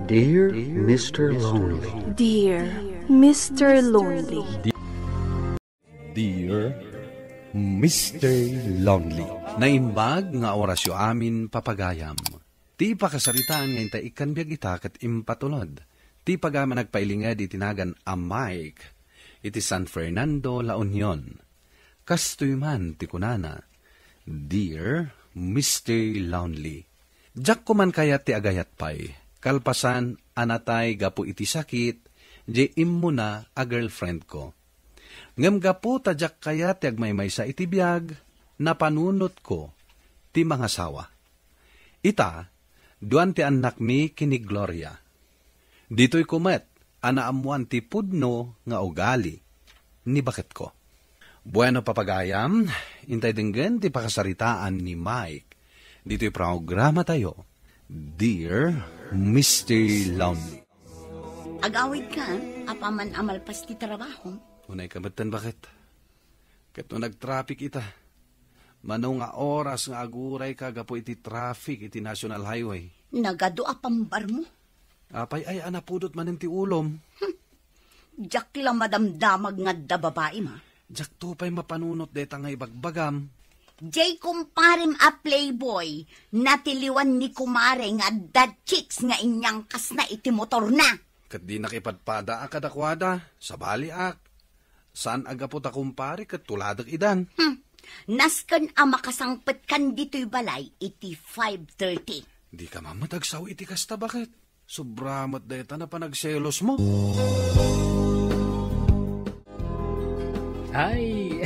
Dear Mr. Lonely. Dear Mr. Lonely. Dear Mr. Lonely. Naimbag nga orasyo amin papagayam. Ti pakasaritaan ngayon ta ikan biyag ita kat impatulod. Ti pagama nagpailingad itinagan a Mike. Iti San Fernando, La Union. Kastoy man ti kunana. Dear Mr. Lonely. Diyak ko man kaya ti agayat pay. Kalpasan anatay gapu iti sakit. Di immo na a girlfriend ko. Ngam gapu tadyak kaya ti agmaymay sa iti biyag. Napanunot ko ti mga sawa. Ita, duan ti anak mi kini Gloria. Dito'y kumet, anaamuan ti pudno nga ugali, ni bakit ko. Bueno papagayam, intay dinggan ti pakasaritaan ni Mike. Dito'y programa tayo, Dear Mr. Lonely. Agawid ka, apaman amalpas ti trabaho. Unay kamatan bakit? Kato nag-traffic ita. Mano nga oras nga aguray kagapo iti traffic iti National Highway. Nagado apambar mo. Apay ay anapudot man ti ulom. Diyak lang madamdamag nga da babae ma. Diyak to pa'y mapanunot deta nga ibagbagam. Jay kumparim a playboy, natiliwan ni kumare nga dad chicks nga inyang kas na iti motor na. Kat di nakipadpada akadakwada, sa baliak. Saan agapo ta kumpare kat tuladak idan? Naskan ang makasangpet kan dito'y balay, iti 5:30. Di ka mamatagsaw iti kasta bakit? Sobramat deta na panagselos mo. Ay,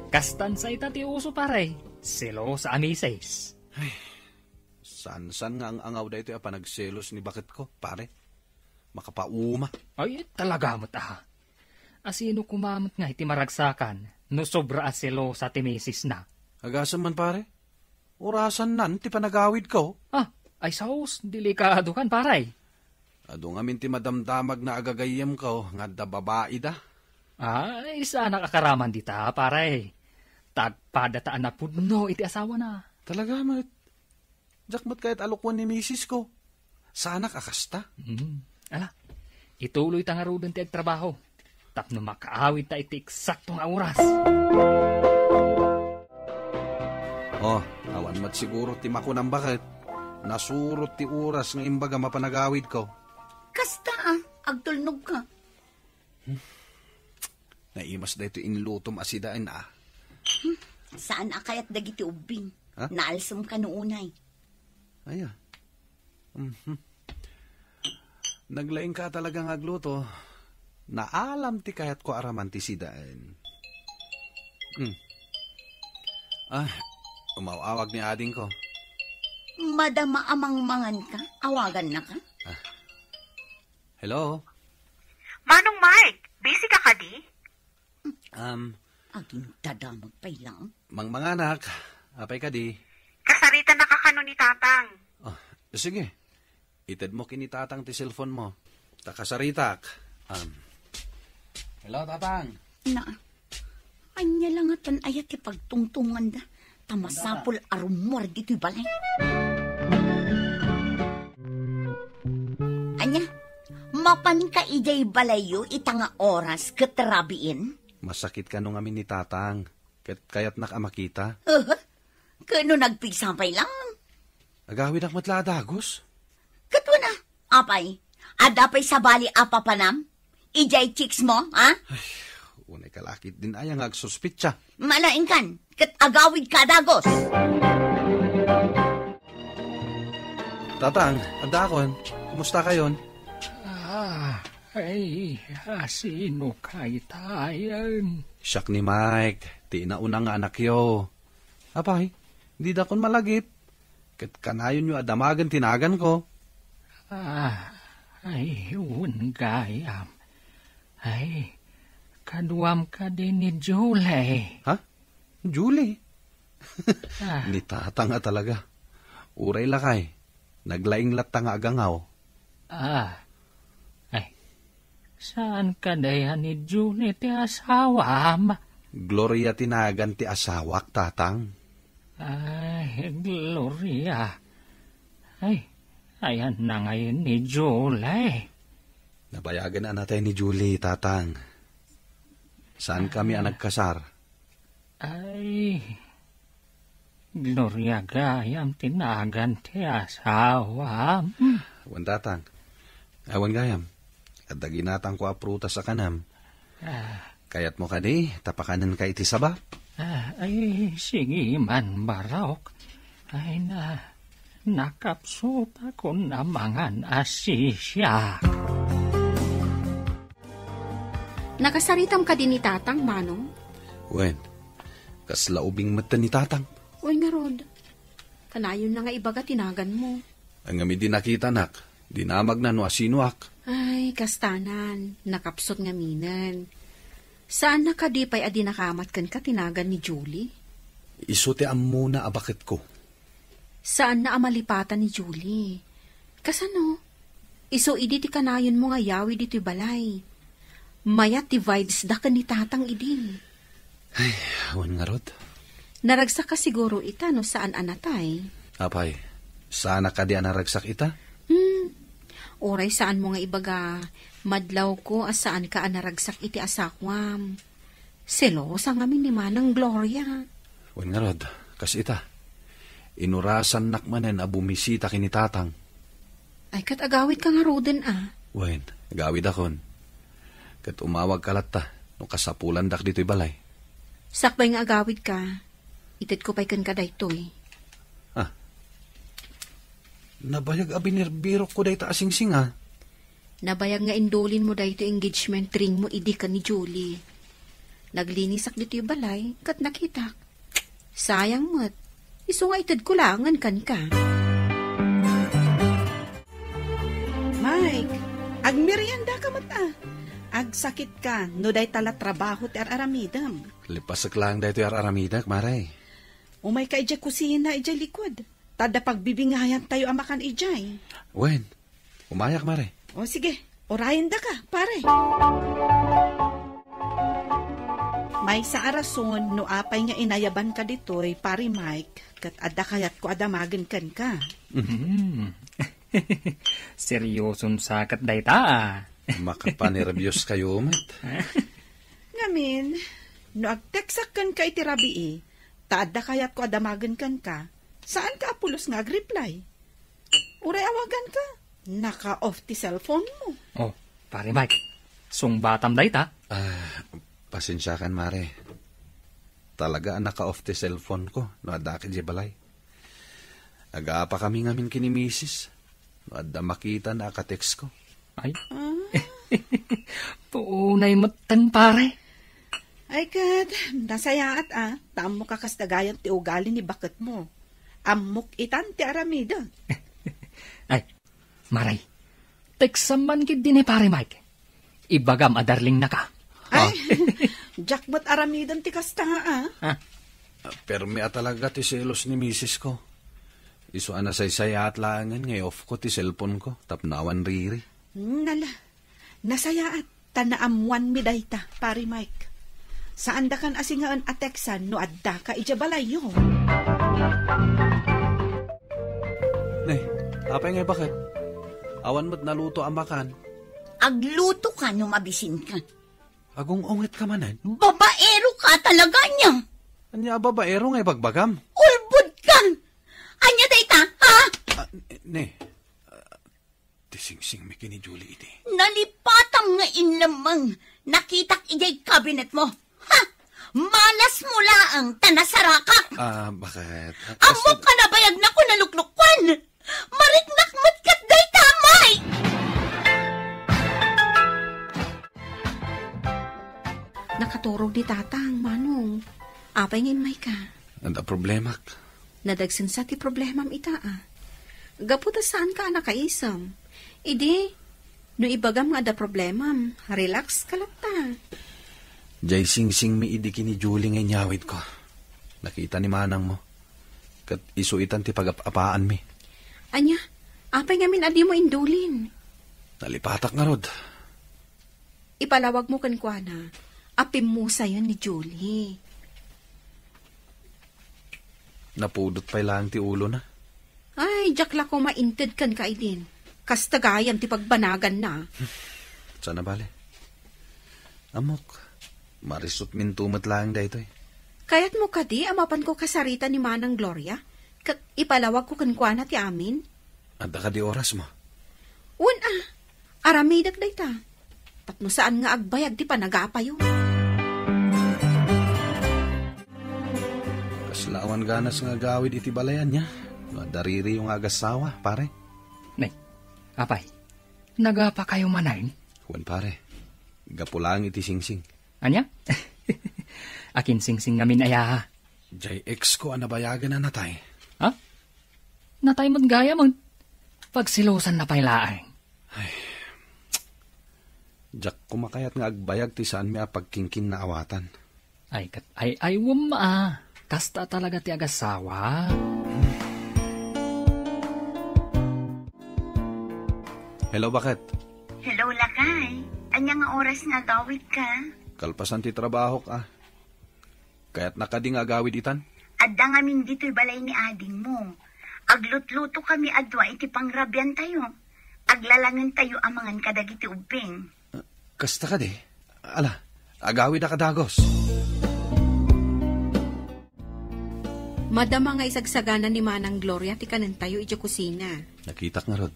kastan sa ita ti uso pare. Selo sa amises. Ay, san nga ang angaw da ito yung panagselos ni bakit ko, pare? Makapauma. Ay, talaga mo ta. Asino kumamot nga iti maragsakan. No sobra aselo sa timesis na. Agasan man pare? Orasan nan, ti panagawid ko. Ay saus, delikado kan paray. Ado nga min ti madamdamag na agagayam ko, nga da babae da. Ay, sana kakaraman di ta, paray. Tagpadataan na pudno, iti asawa na. Talaga, mat. Jakmat kahit alukwan ni misis ko. Sana kakasta. Ala, ituloy ta nga rudan ti agtrabaho. Tapno makaawid ta iti eksaktong oras. Oh, awan mat siguro ti makunang bakit. Nasurot ti oras ng imbaga mapanagawid ko. Kasta agtulnog ka. Naimas da ito inlutom asidaan Saan akayat dagiti ubing? Ha? Naalsam ka noonay. Aya. Naglaing ka talagang agluto. Naalam ti kayat ko araman ti sidaan. Umawawag ni ading ko. Madama amang mangan ka? Awagan na ka? Hello? Manong Mike, busy ka di? Aging dadamag pa'y lang. Manganak, apay ka di? Kasarita na kakano ni Tatang. Sige, ited mo kinitatang ti cellphone mo. Takasaritak. Hello, Tatang. Na, anya lang atan ayat ipagtungtungan da. Tamasapol arumor dito'y balay. Anya, mapan ka ijay balayo itanga oras katrabiin? Masakit ka nung amin ni Tatang. Kaya't nakamakita. Kano nagpigsapay lang? Agawid ak matla dagos. Katwa na, apay. Adapay sa bali apapanam? Ijay chicks mo, ha? Ay, unay kalakit din ayang agsuspitsa. Malain kan, kat agawid ka dagos. Tatang, andakon. Kumusta kayon? Sino kay tayan? Siyak ni Mike. Ti nauna nga anak yo. Apay, di da kon malagip. Kat kanayon nyo adamagan tinagan ko. Gayam. Ay, kaduam ka din ni Julie. Ha? Julie? Ni Tatang nga talaga. Uray lakay. Naglaing latang agangaw. Saan ka dayan ni Julie ti asawa? Gloria tinagan ti asawak, Tatang. Ay, Gloria. Ay, Ayan na ngayon ni Julie. Nabayagan na natin ni Julie, tatang. Saan kami ang nagkasar? Ay, Gloria gayam tinagan ti asawa. Awan, tatang. Awan, gayam. At daginatang ko apruta sa kanam. Kayat mo ka di, tapakanan ka iti saba. Ay, sige man, Barok. Ay nakapsot ako na mga asisya. Nakasaritam ka din ni Tatang, Manong? Wen, kaslaubing mata ni tatang. Uy nga, Rod. Kanayon na nga ibaga tinagan mo. Ang ami di nakita, nak. Dinamag na no asinuak. Ay, kastanan. Nakapsot nga minan. Saan na kadipay adi nakamat kan ka tinagan ni Julie? Isote am muna abakit ko. Saan na amalipatan ni Julie? Kasano? Iso idi ti kanayon mo nga yawi dito'y balay. Mayat ti vibes da ka ni Tatang idin. Ay, awan nga, Rod. Naragsak ka siguro ita no saan anatay? Apay, sana ka di anaragsak ita? Oray saan mo nga ibaga, madlaw ko asaan ka anaragsak iti asakwam. Selosa nga ni Manang Gloria. Awan nga, Rod, kas ita. Inurasan nakmanen a bumisita kini tatang. Ay, kat agawid ka nga Roden Wen, agawid akon. Kat umawag kalata, no kasapulan dak dito'y balay. Sakbay nga agawid ka, itit ko pa'y kan ka daytoy. Nabayag abinirbiro ko dahi ta asing-sing, Nabayag nga indulin mo dayto engagement ring mo idi ka ni Julie. Naglinisak dito'y balay, kat nakita. Sayang mo't, iso nga itid kulangan kan ka. Mike, agmerienda ka mata. Agsakit ka, no day tala trabaho ti aramidam. Lipasak lang dahito yung aramidak, maray. Umay ka ijay kusina, ijay likod. Tada pagbibingayan tayo amakan ijay. Wen, umayak, maray. O sige, orayin da ka, pare. May sa arason, no apay nga inayaban ka ditoy, pare Mike, kat ada kayat ko adamagan kan ka. Seryoson sakat dayta. Makapanervyos kayo, mat. Ngamin, no agteksak kan ka iti rabii, taada kayat ko adamagan kan ka, saan ka apulos nga agreply? Uray awagan ka, naka-off ti cellphone mo. Oh, pare Mike, sungbatam dayta. Pasensyakan, mare. Talaga naka-off ti cellphone ko, no adakid di balay. Aga pa kami ngamin kini misis, no adda makita na akatext ko. Ay, puunay matan pare. Ay kat, nasayaat tamo kakasdagayan ti ugali ni bakit mo. Amok itan ti aramida. Ay, maray, teksaman kid din pare Mike. Ibagam adarling na ka. Ay, jackbot aramidan ti kasta Pero may talaga ti selos ni misis ko. Iso anasaysaya at langan ngay off ko ti cellphone ko, tapnawan riri. Nala, nasayaat, tanaamuan mi dayta, pare Mike. Saan da kan asingaan ateksan no adda ka ijabalayo? Nay, apay ngay bakit? Awan mo't naluto ang makan. Agluto ka no mabisin ka. Agong ungit ka manan. Babaero ka talaga niya. Anya babaero ngay bagbagam? Ulbud ka. Anya dayta, ha? Tising-sing mi kini Julie iti. Nalipatang nga inlamang. Nakitak ijay kabinet mo. Ha? Malas mo laang tanasarakak. Bakit? Amo ka na bayag na ko naluklukwan. Mariknak matkat day tamay. Nakaturog di Tatang, Manong. Apay ngin may ka. Anda problema. Nadagsin sa ti problemam ita Gaputa saan ka nakaisam. Idi, no ibagam nga da problemam, relax ka lang ta. Jay sing-sing mi idi kini Julie ngay nyawid ko. Nakita ni manang mo. Kat isuitan ti pag-apaan mi. Anya, apay ngamin adi mo indulin. Nalipatak nga rod. Ipalawag mo kan kwa na, apim mo sayo ni Julie. Napudot pa lang ti ulo na. Ay, jakla ko mainted kan ka idin. Kastagayan ti pagbanagan na. Sana bale. Amok, marisot min tumat lang da ito eh. Kayat mo kadi, amapan ko kasarita ni Manang Gloria. Kat ipalawag ko kankwana ti amin. Anda ka di oras mo. Aramidak da ita. Tapno saan nga agbayag ti panagapayo. Kaslawan ganas nga gawid iti balayan niya. Dariri yung agasawa, pare. Nay, apay, nagapa kayo manayin? Huwag pare, gapulang iti singsing. Anya? Akin singsing ngamin aya. Jay ex ko anabayagan na natay. Ha? Natay mo't gaya mong pagsilusan na pailaang. Jak kumakayat nga agbayag ti saan mi pagkingkin na awatan. Ay, wama. Kasta talaga ti agasawa. Hello, bakit? Hello, Lakay. Anya nga oras nga gawid ka? Kalpasan ti trabaho ka. Kaya't nakading agawid itan? Adda nga min dito'y balay ni ading mo. Aglutluto kami adwa iti pangrabyan tayo. Aglalangan tayo amangan kadagiti ubing. Kasta ka di. Ala, agawid na kadagos. Madama nga isagsagana ni Manang Gloria ti kanan tayo iti kusina. Nakitak nga rod.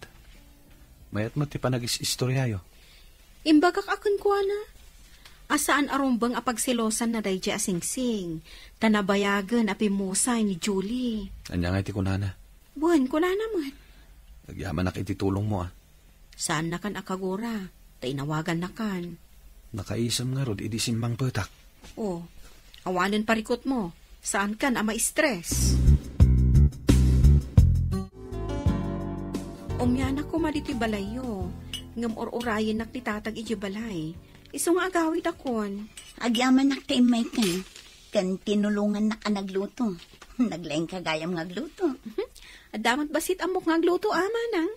Mayat mo ti panagis-istoryayo. Imbagak akon ko na. Asaan arumbang apagsilosan na dayja asingsing. Tanabayagan apimusay ni Julie. Anya nga iti kunana. Buwan ko na naman. Nagyaman na iti tulong mo Saan na kan akagura? Tainawagan na kan. Nakaisam nga rod, idi simbang petak. Awanan parikot mo. Saan kan ama stress? Umyanak ko maliti balayo. Ngam or-orayin nak titatag iji balay. Isong agawid akon. Agyaman nak taimay ka. Kan tinulungan na ka nagluto. Naglaing kagayam ngagluto. Adamat basit amok ngagluto Manang?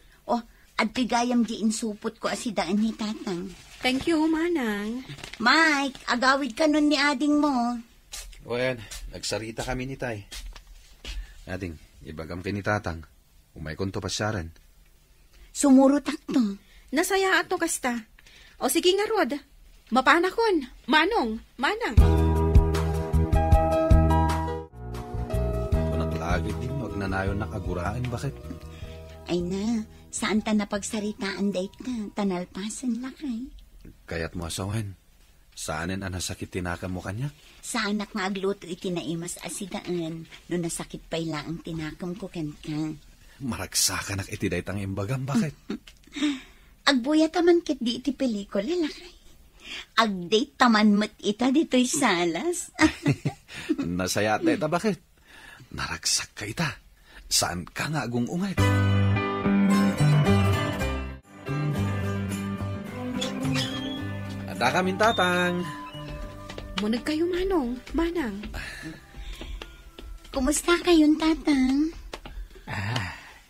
At tigayam di insupot ko asidaan ni tatang. Thank you, Manang. Mike, agawid ka nun ni ading mo. Wen, nagsarita kami ni tay. Ading, ibagam kay ni tatang. Umay konto pasyaran. Sumurutak to. Nasaya ato kasta. O sige nga, Rod. Mapanakon. Manong. Manang. Kung naglagit din, wag na nayon nakaguraan. Bakit? Ay na, saan ta napagsaritaan dayt ka? Tanalpasan lakay. Kaya't mo asawan. Saanin ang nasakit tinakam mo kanya? Sa anak nga agluto itinaimas asidaan. No nasakit pa ang tinakam ko kanta. Maragsakan ak iti daytang imbagam. Bakit? Agbuya taman kit di iti pelikula lakay. Agdate taman mat ita dito'y salas. Nasaya at ita bakit? Naragsak ka ita. Saan ka nga agung ungay? Ada kaming tatang. Munag kayo, Manong. Manang. Kumusta kayong tatang?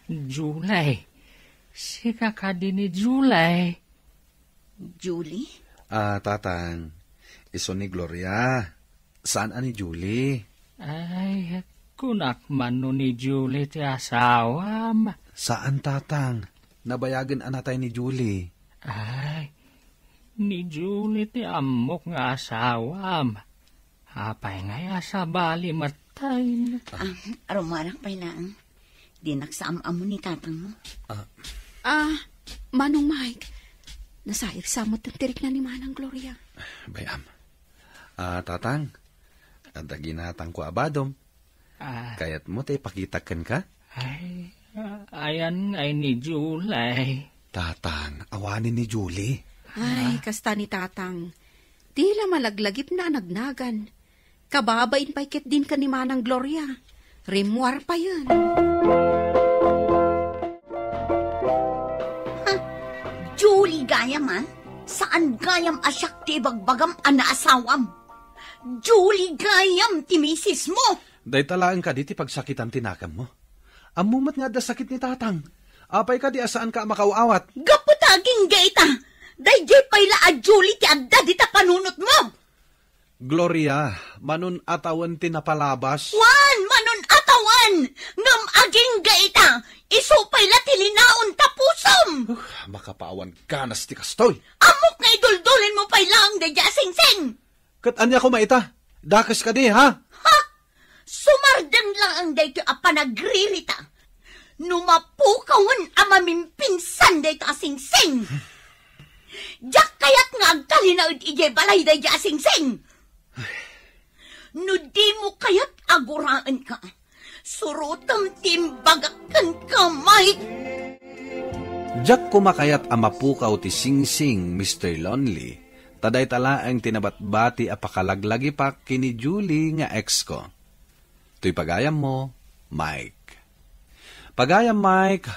July. Sika ka din ni July. Julie? Tatang. Iso ni Gloria. Saan ani Julie? Ay, kunak man no ni Julie ti asawam. Saan tatang? Nabayagan anatay ni Julie. Ay, ni Julie ti amok nga asawam. Apay nga asa bali matay. Arumarak pa lang. Di naksaam-amo ni tatang mo. Manong Mike. Nasair samot ang tirik na ni Manang Gloria. Bayam. Tatang. Ginatang ko abadom. Kaya't mo tayo pakitakan ka? Ay, ayan ay ni Julie. Tatang, awanin ni Julie. Ay, kasta ni tatang. Tila malaglagip na nagnagan. Kababain paikit din ka ni Manang Gloria. Rimwar pa yun. Julie gayam Saan gayam asyak ti bagbagam anaasawam? Julie gayam ti misis mo. Day talaan ka di ti pagsakitan tinakam mo. Amumat nga da sakit ni tatang. Apay ka di asaan ka makauawat. Gaputaging gaita. Day jay payla a Julie ti adda di ta panunot mo. Gloria, manun atawan ti napalabas. Manon atawan. Ayan! Ngam aging gaita! Isupay la tilinaon tapusom! Makapawan ganas ti kastoy. Amok nga iduldulin mo pa'y lang da sing-sing! Kat anya ko maita? Dakas ka di, ha? Ha? Sumardang lang ang dayto a panagririta. Numapukawan ang mamimpinsan dayto a sing-sing. Diyak kayat nga agtalinaod ije balay da sing-sing. No di mo kayat aguraan ka. Surutam timbagakan ka, Mike. Diyak kumakayat amapukaw ti sing-sing, Mr. Lonely. Taday talaang tinabatbati apakalaglagi pa kini Julie nga ex ko. To'y pagayam mo, Mike. Pagayam, Mike,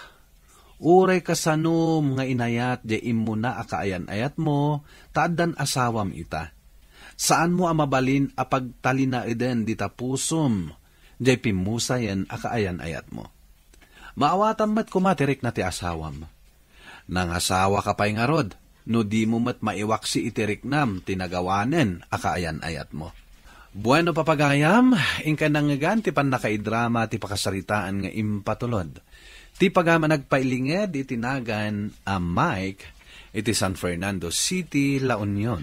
uray kasanom nga inayat di imo na akaayan-ayat mo, taadan asawam ita. Saan mo amabalin apagtalinaiden di tapusom, di pimusayan akaayan-ayat mo. Maawatan mat kumatirik na ti asawam. Nang asawa ka pa'y ngarod, no di mo mat maiwak si itiriknam tinagawanen akaayan-ayat mo. Bueno papagayam, ingka nangagan ti panakaidrama ti pakasaritaan nga impatulod. Ti pagama nagpailinged itinagan a Mike iti San Fernando City, La Union.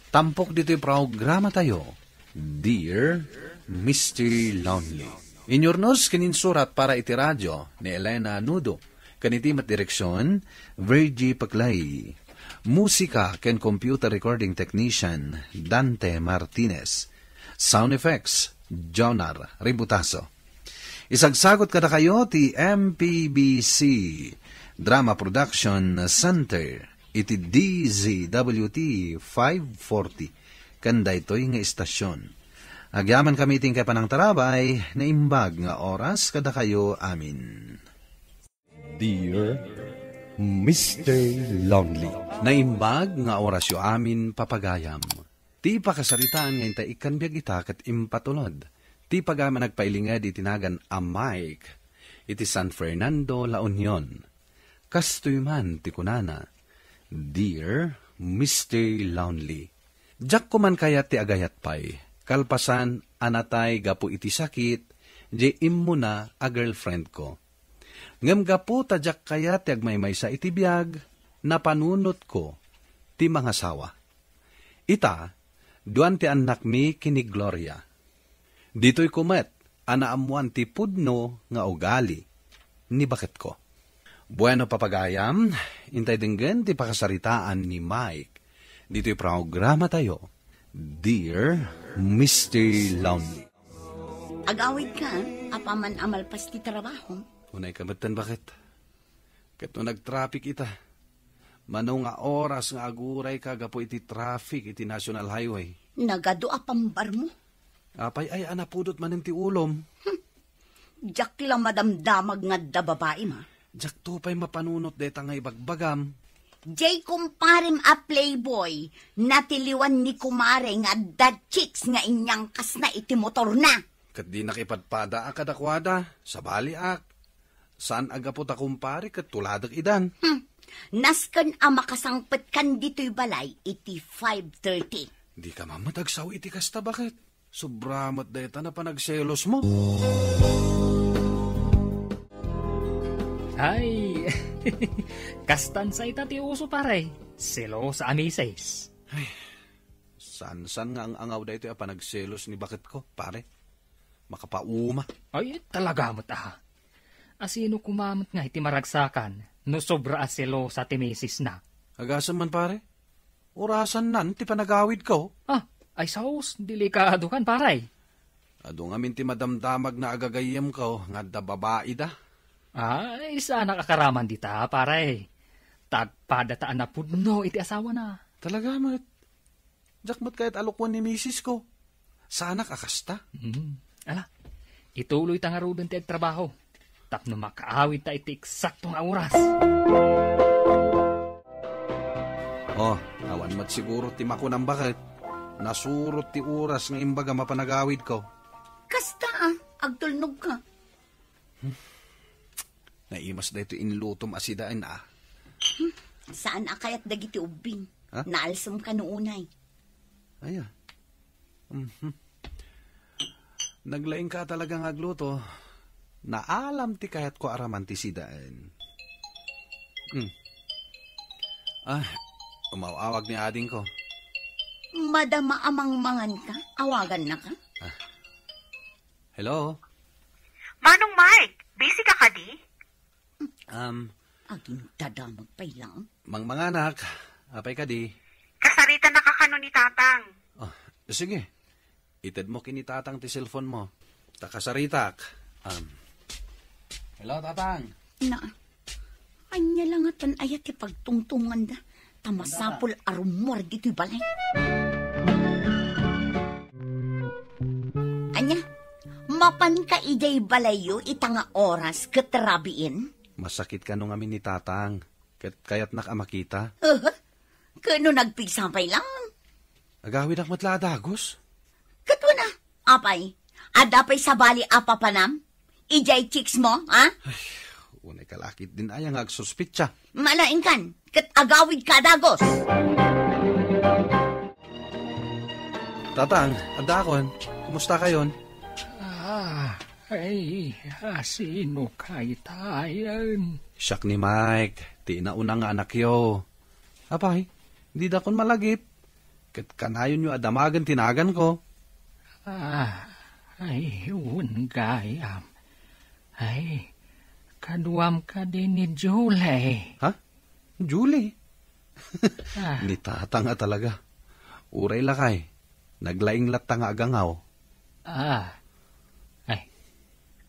Tampok dito yung programa tayo, Dear Mr. Lonely. Inyornos kininsurat para iti radyo ni Elena Nudo. Kaniti mat direksyon, Virgie Paclay. Musika ken computer recording technician, Dante Martinez. Sound effects, Jonar Ributaso. Isagsagot kada kayo ti MPBC Drama Production Center iti DZWT 540 kanda ito'y nga istasyon. Agyaman kami ting kay panang tarabay na imbag nga oras kada kayo amin. Dear Mr. Lonely. Naimbag nga orasyo amin papagayam. Ti pakasaritaan nga intay ikan biyag ita kat impatulod. Ti pagama nagpailingad itinagan a Mike iti San Fernando, La Union. Kastoy man ti kunana, Dear Mr. Lonely. Diyak ko man kaya ti agayat pay, kalpasan anatay gapu iti sakit, di immo na a girlfriend ko. Ngem gapu tadyak kaya ti agmaymay sa iti biyag, napanunot ko ti mga sawa. Ita, duan ti anak mi kini Gloria. Dito'y kumet, anaamuan ti pudno nga ugali, ni bakit ko. Bueno papagayam, intay dinggan ti pakasaritaan ni Mike. Dito'y programa tayo, Dear Mr. Lonely. Agawid ka, apaman amalpas ti trabaho. Unay kamatan bakit? Kato nag-traffic ita. Mano nga oras nga aguray ka gapo iti traffic iti National Highway. Nagado apambar mo. Apay ay anapudot man ti ulom. Diyak lang madamdamag nga da babae ma. Diyak to pa'y mapanunot deta nga ibagbagam. Jay kumparim a playboy, natiliwan ni kumare nga da chicks nga inyang kas na iti motor na. Kat di nakipadpada akadakwada, sa baliak. Saan agapot akumpari kat tuladag idan? Naskan a makasangpet kan dito'y balay, iti 5:30. Di ka mamatagsaw iti kasta bakit? Sobramat deta na panagselos mo. Ay, kastan sa ita ti uso pare. Selo sa amises. Ay, san nga ang angaw da ito panagselos ni bakit ko, pare? Makapauma. Ay, talaga mo't aha. Asino kumamot nga iti maragsakan, no sobra aselo sa timisis na. Agasan man pare? Orasan nan, ti panagawid ko. Ay saus, delikado kan paray. Ado nga minti madamdamag na agagayam ko, nga da babae da. Ay, sana kakaraman dita, paray. Tagpadataan na pudno iti asawa na. Talaga mat. Jakmat kahit alukwan ni misis ko. Sana kakasta. Ala, ituloy ta nga rudan ti agtrabaho. Tapno makaawid ta iti eksaktong oras. Oh, awan mat siguro ti makunang bakit. Nasurot ti oras nga imbaga mapanagawid ko. Kasta agtulnog ka. Naimas da ito inlutom asidaan Saan akayat dagiti ubing? Ha? Naalsam ka noonay. Aya. Naglaing ka talagang agluto. Naalam ti kayat ko araman ti sidaan. Umawawag ni ading ko. Madama amang mangan ka, awagan na ka. Hello? Manong Mike, busy ka ka di? Aging dadamag pa'y lang. Mga anak, apay ka di? Kasarita na kakano ni Tatang. Sige, itad mo kinitatang ti cellphone mo. Takasaritak. Hello, Tatang. Na, anya lang atan ayat ipagtungtungan da. Tamasapol arumor dito'y balay. Anya, mapan ka ijay balayo itanga oras katrabiin? Masakit ka nung amin ni Tatang. Kaya't nakamakita. Kano nagpigsapay lang? Agawid ak matla dagos. Kato na, apay. Adapay sa bali apapanam? Ijay chicks mo, ha? Unay kalakit din ayang agsuspitsa. Malain kan, kat agawid ka dagos. Tatang, adakon, kumusta kayon? Sino kay tayan? Siyak ni Mike, ti nauna nga anak yo. Apay, hindi dakon malagip. Kat kanayon nyo adamagan tinagan ko. Gayam. Kaduam ka din ni Julie. Ha? Julie? Ni Tatang talaga. Uray lakay. Naglaing latang agangaw.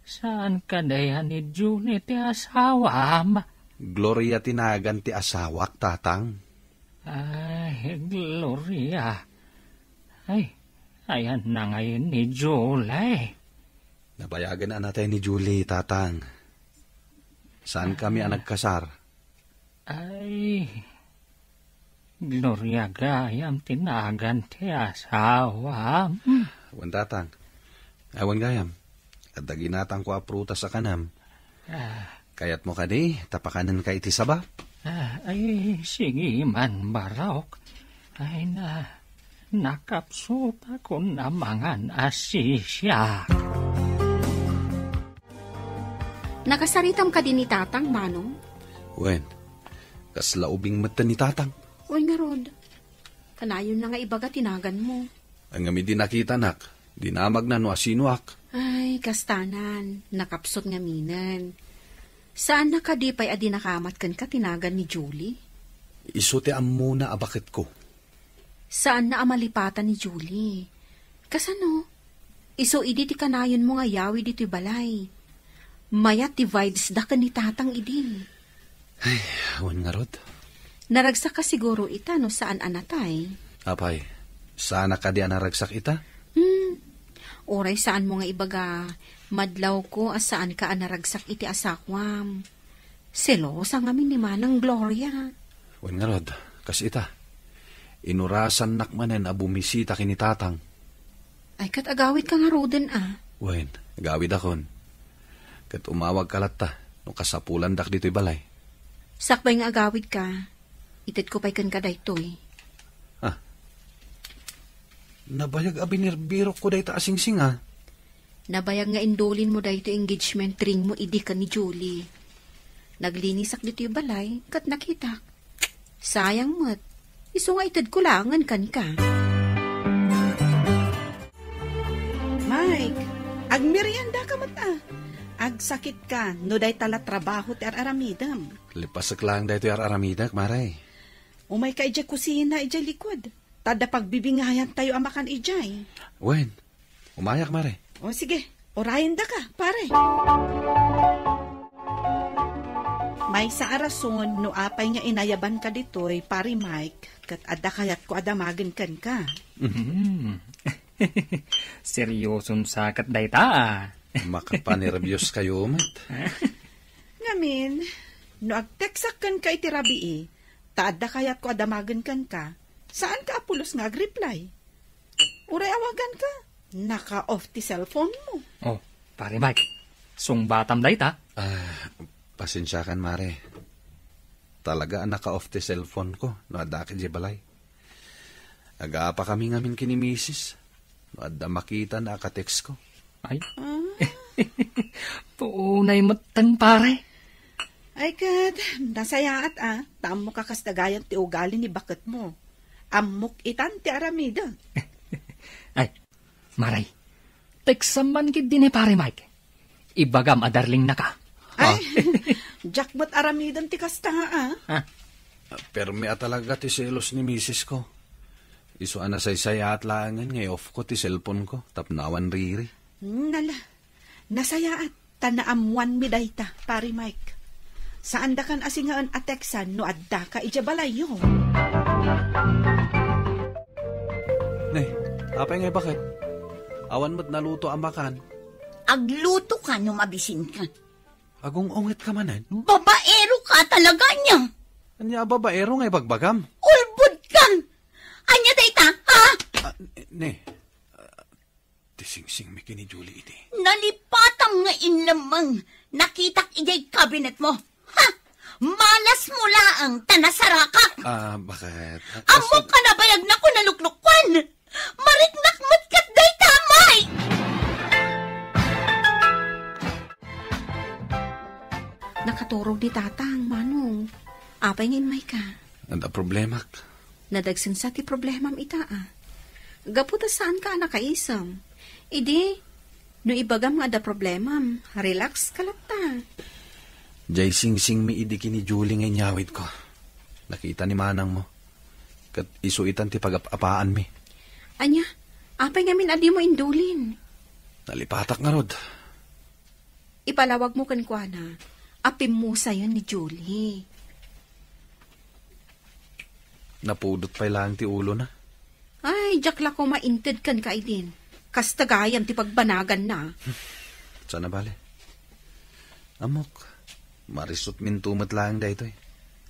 Saan ka dayan ni Julie ti asawam? Gloria tinagan ti asawak, Tatang. Gloria. Ayan na ngayon ni Julie. Nabayagan na natin ni Julie, Tatang. Saan kami ang nagkasar? Gloria gayam tinagan ti asawam. Awan, Tatang. Awan gayam. At daginatang ko apruta sa kanam. Kayat mo ka di, tapakanan ka iti saba? Sige man, Barok. Nakapsot ako na mga asisya. Nakasaritam ka din ni Tatang, Manong? Wen, kaslaubing mata ni Tatang. Uy nga, Rod. Kanayon na nga ibaga tinagan mo. Ang ngami di nakita, nak. Dinamag na no asinuak. Ay, kastanan. Nakapsot nga minan. Saan na ka di pa'y adi nakamat kan ka tinagan ni Julie? Isote am muna abakit ko. Saan na amalipatan ni Julie? Kasano? Iso idi ti kanayon mo nga yawi dito'y balay. Mayat divides da ka ni Tatang idin. Ay, awan nga rod. Naragsak ka siguro ita no saan anatay? Apay, saan ka di naragsak ita? Oray saan mo nga ibaga, madlaw ko asaan ka anaragsak iti asakwam. Selosa nga ni Manang Gloria. Wan nga rod, kas ita. Inurasan nakmanen a bumisita kini Tatang. Ay kat agawid ka nga roden Wen, agawid akon. Kat umawag kalata, no kasapulan dak dito'y balay. Sakbay nga agawid ka, itit ko pa'y kan ka daytoy. Nabayag abinirbiro ko dahi ta asing-sing Nabayag nga indolin mo dahito engagement ring mo idi ka ni Julie. Naglinisak dito yung balay, kat nakita. Sayang mo't, iso nga itad kulangan kan ka. Mike, agmerienda ka mata. Agsakit ka, no day tala trabaho ti aramidam. Lipasak lang dahi ito aramidak, maray. Umay ka ijay kusina, ijay likod. Tada pagbibingayan tayo amakan ijay. Wen, umayak, maray. O sige, orayin da ka, pare. May sa arason, no apay nga inayaban ka ditoy, pare Mike, kat ada kayat ko adamagan kan ka. Seryoson sakat dayta. Makapanervyos kayo, mat. Ngamin, no agteksak kan ka iti rabii, tada kayat ko adamagan kan ka, saan ka apulos nga agreply? Uray awagan ka, naka-off ti cellphone mo. Oh, pare Mike, sungbatam dayta. Pasensya kan, mare. Talaga naka-off ti cellphone ko, no adakit di balay. Aga pa kami ngamin kini misis, no adda makita na akatext ko. Ay? Puunay matang pare. Ay kat, nasayaat tamo ka kasdagayan ti ugali ni bakit mo. Amok itan ti aramida. Ay, maray. Teksaman kid din pare Mike. Ibagam adarling na ka. Ay, jackbot aramidan ti kasta Pero may talaga ti selos ni misis ko. Iso anasaysaya at langan ngay off ko ti cellphone ko. Tapnawan riri. Nala, nasayaat tanaamuan mi dayta, pare Mike. Saan da kan asingaan ateksan no adda ka ijabalayo? Nay, apay ngay bakit? Awan mo't naluto ang bakan. Agluto ka no mabisin ka. Agong ungit ka manan. Babaero ka talaga niya. Anya babaero ngay bagbagam. Ulbud ka. Anya dayta, ha? Tising-sing mi kini Julie iti. Nalipatam nga inlamang. Nakitak ijay kabinet mo. Ha? Malas mo laang tanasarakak. Bakit? Amo ka na bayag na ko naluklukwan. Mariknakmat kat day tamay. Nakaturog ni tatang, manong. Apay ngin may ka. Nanda problema. Nadagsin sa ti problemam ita Gaputa saan ka nakaisam. Idi, no ibagam nga da problemam, relax ka lang ta. Jay sing-sing mi idiki ni Julie ngay nyawid ko. Nakita ni manang mo. Kat isuitan ti pag-apaan mi. Anya, apay ngamin adi mo indulin. Nalipatak nga rod. Ipalawag mo kan kwa na, apim mo sayo ni Julie. Napudot pa lang ti ulo na. Ay, jakla ko mainted kan ka idin. Kastagayan ti pagbanagan na. Sana bale. Amok, marisot min tumat lang da ito eh.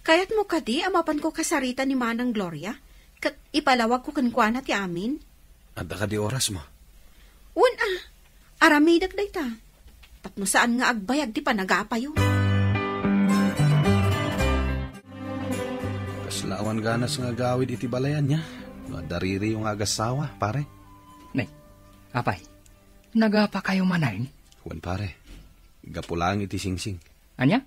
Kayat mo kadi, amapan ko kasarita ni Manang Gloria? Kat ipalawag ko kan kwa na ti amin? Anda ka di oras mo. Aramidak da ita. Tapno saan nga agbayag di panagapayo. Kaslawan ganas nga gawid iti balayan niya. Dariri yung agasawa, pare. Nay, apay, nagapa kayo manayin? Huwan pare, gapulang iti singsing. Anya?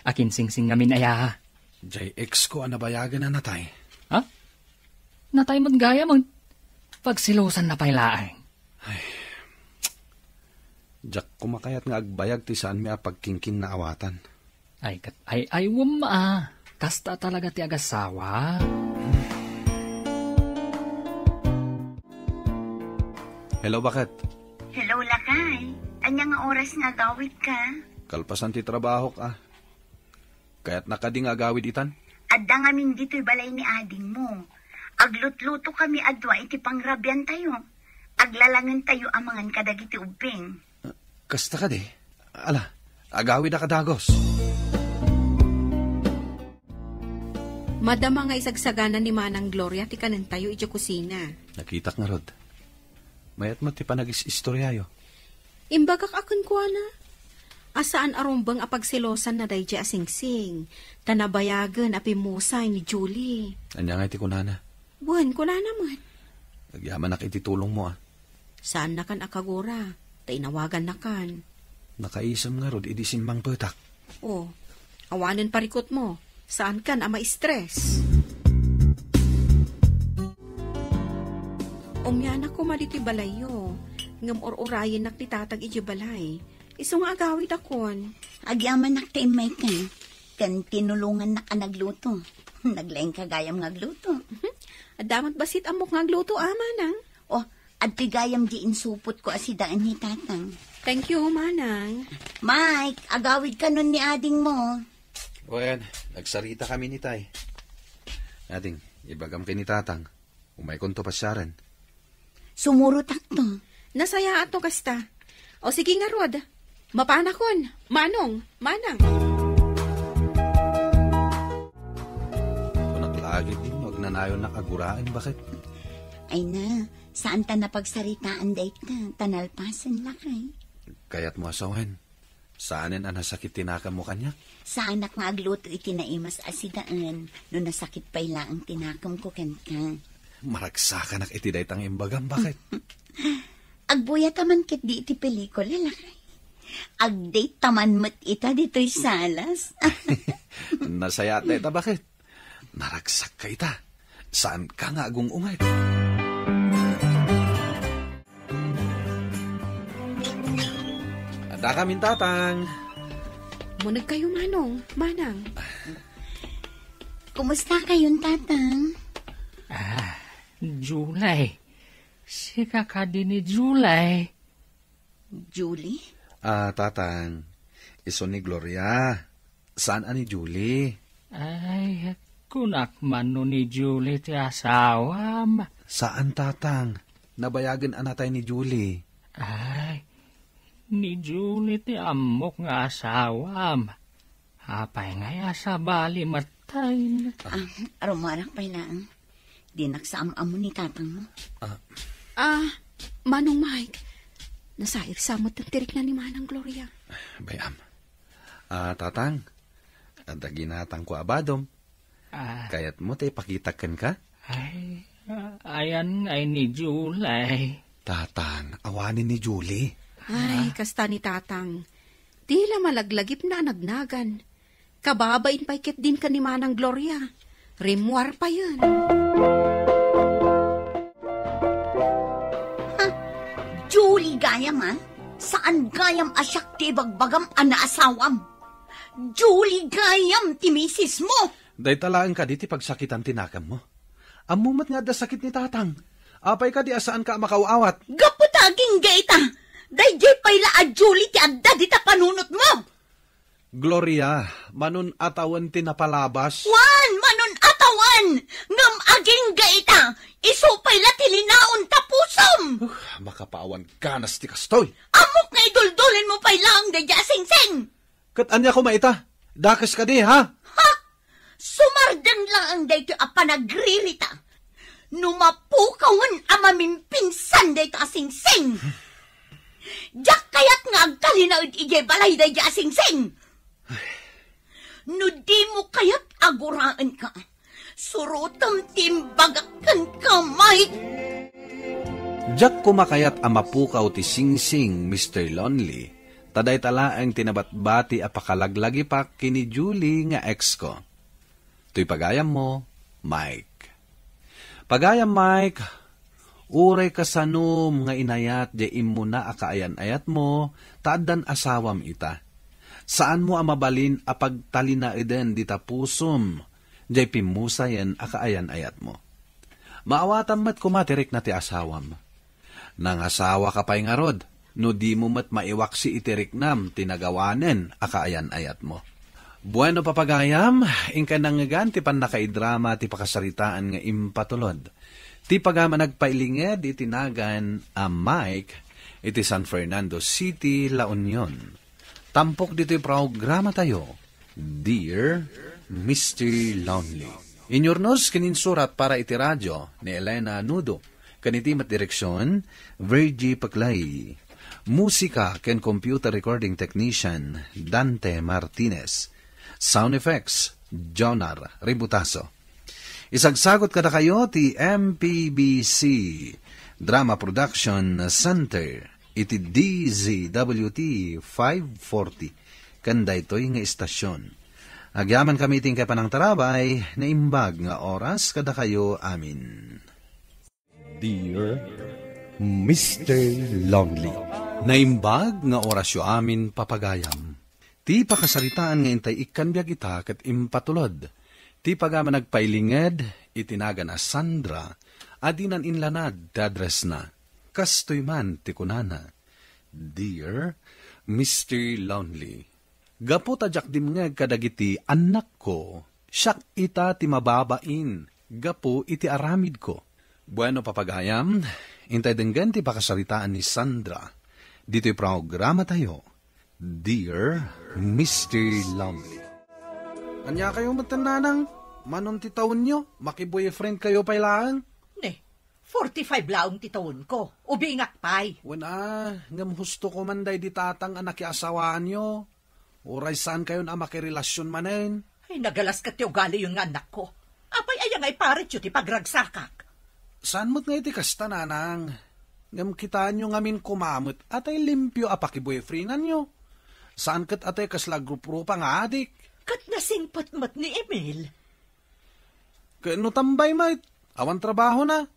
Akin singsing ngamin aya. Jay ex ko anabayagan na natay. Ha? Natay mo't gaya mo. Pagsilusan na pailaang. Ay, Jack kumakayat nga agbayag ti saan mi pagkingkin na awatan. Ay, wama. Kasta talaga ti agasawa. Hello, bakit? Hello, Lakay. Anya nga oras nga gawid ka? Kalpasan ti trabaho ka. Kaya't nakading agawid itan? Adda nga min dito'y balay ni ading mo. Aglutluto kami adwa iti pangrabyan tayo. Aglalangan tayo amangan kadagiti ubing. Kasta ka di. Ala, agawid na kadagos. Madama nga isagsagana ni Manang Gloria ti kanan tayo iti kusina. Nakitak nga rod. Mayat mo ti panagis-istoryayo. Imbagak akon kwa na. Asaan arumbang apagsilosan na day asingsing. Tanabayagan apimusay ni Julie. Anya nga iti kunana. Buwan ko na naman. Nagyaman na iti tulong mo Saan na kan akagura? Tainawagan na kan. Nakaisam nga rod idi simbang petak. Awanan parikot mo. Saan kan ama stress? Umyan ako maliti balayo. Ngam or-orayin nak ti tatag iji balay. Iso nga agawid akon. Agyaman naktaimay ka. Kan tinulungan na ka nagluto. Naglaing kagayam ngagluto. Adamat basit amok ngagluto Manang. At tigayam di insupot ko asidaan ni tatang. Thank you, Manang. Mike, agawid ka nun ni ading mo. O yan, nagsarita kami ni Tay. Ading, ibagam kay ni tatang. Umay konto pasyaran. Sumuro takto. Nasaya ato kasta. O sige nga, Rod. Mapanakon. Manong. Manang. Kung naglagi din, wag na nayon nakaguraan. Bakit? Ay na, saan ta napagsaritaan date ka? Tanalpasan lakay. Kaya't mo asawan. Saanin ang nasakit tinakam mo kanya? Saan ak nga agluto itinaimas asidaan. No nasakit pa ila ang tinakam ko kanka. Maragsakan ak itiday tang imbagam. Bakit? Agbuya taman kit di iti pelikula lakay. Agdate taman mat ita dito'y salas. Nasaya ta ita bakit? Naragsak ka ita. Saan ka nga agong ungay? Ada kami tatang. Munag kayo manang. Kumusta kayong tatang? July. Sika ka din ni July. Julie? Tatang. Iso ni Gloria. Saan ani Julie? Ay, kunak man no ni Julie ti asawam. Saan tatang? Nabayagan anatay ni Julie. Ay, ni Julie ti amok nga asawam. Apay nga asa bali matay. Rumarak pa lang. Di naksaam-amo ni tatang mo. Manong Mike, nasair samot ang tirik na ni Manang Gloria. Bayam. Tatang, ada ginatang ko abadom. Kayat mo tayo pakitakan ka? Ay, ayan ay ni Julie. Tatang, awanin ni Julie. Ay, kasta ni tatang. Tila malaglagip na nagnagan. Kababain pa ikit din ka ni Manang Gloria. Rimwar pa yun. Julie gayam Saan gayam asyak ti bagbagam ana asawam? Julie gayam ti misis mo. Day talaan ka di ti pagsakitan tinakam mo. Amumat nga da sakit ni tatang. Apay ka di asaan ka makaawat. Gaputaging gaita. Day jay payla a Julie ti adda di ta panunot mo. Gloria, manun atawan ti napalabas. Wan, manun atawan. Ngam aging gaita. Isupay la ti linaon tapusom. Makapaawan ganas ti kastoy. Amok nga iduldulin mo pay lang da jasing-sing. Kat anya ko maita. Dakas ka di ha? Sumardang lang ang dayto a panagririta. Numapukawan a mamimpinsan dayto asing-sing. Diyak kayat nga agkalinaod ije balay da jasing-sing. No di mo kayat aguraan ka. Surutam timbagakan ka, Mike. Diyak kumakayat amapukaw ti sing-sing, Mr. Lonely. Taday tala ang tinabatbati a pakalaglagi pa kini Julie nga ex ko. To'y pagayam mo, Mike. Pagayam, Mike, uray kasanom nga inayat di imo na akaayan-ayat mo, taadan asawam ita. Saan mo amabalin a pagtalina eden di tapusom, di pimusayan akaayan-ayat mo. Maawatan mat kumatirik na ti asawam. Nang asawa ka pa'y ngarod, no di mo mat maiwak si itirik nam tinagawanen akaayan-ayat mo. Bueno papagayam, ingka nangagan ti pan nakaidrama ti pakasaritaan nga impatulod. Ti pagama nagpailinged itinagan a Mike iti San Fernando City, La Union. Tampok dito'y programa tayo, Dear Mr. Lonely. Inyornos kininsurat para iti radyo ni Elena Nudo. Kanitimat direksyon, Virgie Paclay. Musika ken computer recording technician, Dante Martinez. Sound effects, Jonar Ributaso. Isagsagot kada kayo ti MPBC Drama Production Center. Iti DZWT 540. Kanda ito'y nga istasyon. Agyaman kami ting kay panang tarabay na imbag nga oras kada kayo amin. Dear Mr. Lonely. Naimbag nga orasyo amin papagayam. Ti pakasaritaan nga intay ikanbiag ita kat impatulod. Ti pagama nagpailinged itinaga na Sandra adinan inlanad dadres na. Kastoy man ti kunana. Dear Mr. Lonely. Gapo tadyak dimngeg kadagiti anak ko. Siyak ita ti mababain. Gapo iti aramid ko. Bueno papagayam, intay denggan ti pakasaritaan ni Sandra. Dito'y programa tayo. Dear Mr. Lonely. Anya kayo matananang? Manon ti taon nyo? Maki-boyfriend kayo pailaan? 45 laong titawon ko. Ubingat pay. Wala, ngam husto ko manday di tatang anak asawaan nyo. Uray saan kayo na makirelasyon manen? Ay, nagalas ka ti ugali yung anak ko. Apay ayang ay parit yun ti pagragsakak. Saan mo't nga iti kasta nanang? Ngam kitaan nyo ngamin kumamot atay limpyo apakiboyfriendan nyo. Saan kat atay kasla grup-grupa nga adik? Kat nasingpat-mat ni Emil. Kano tambay mait, awan trabaho na.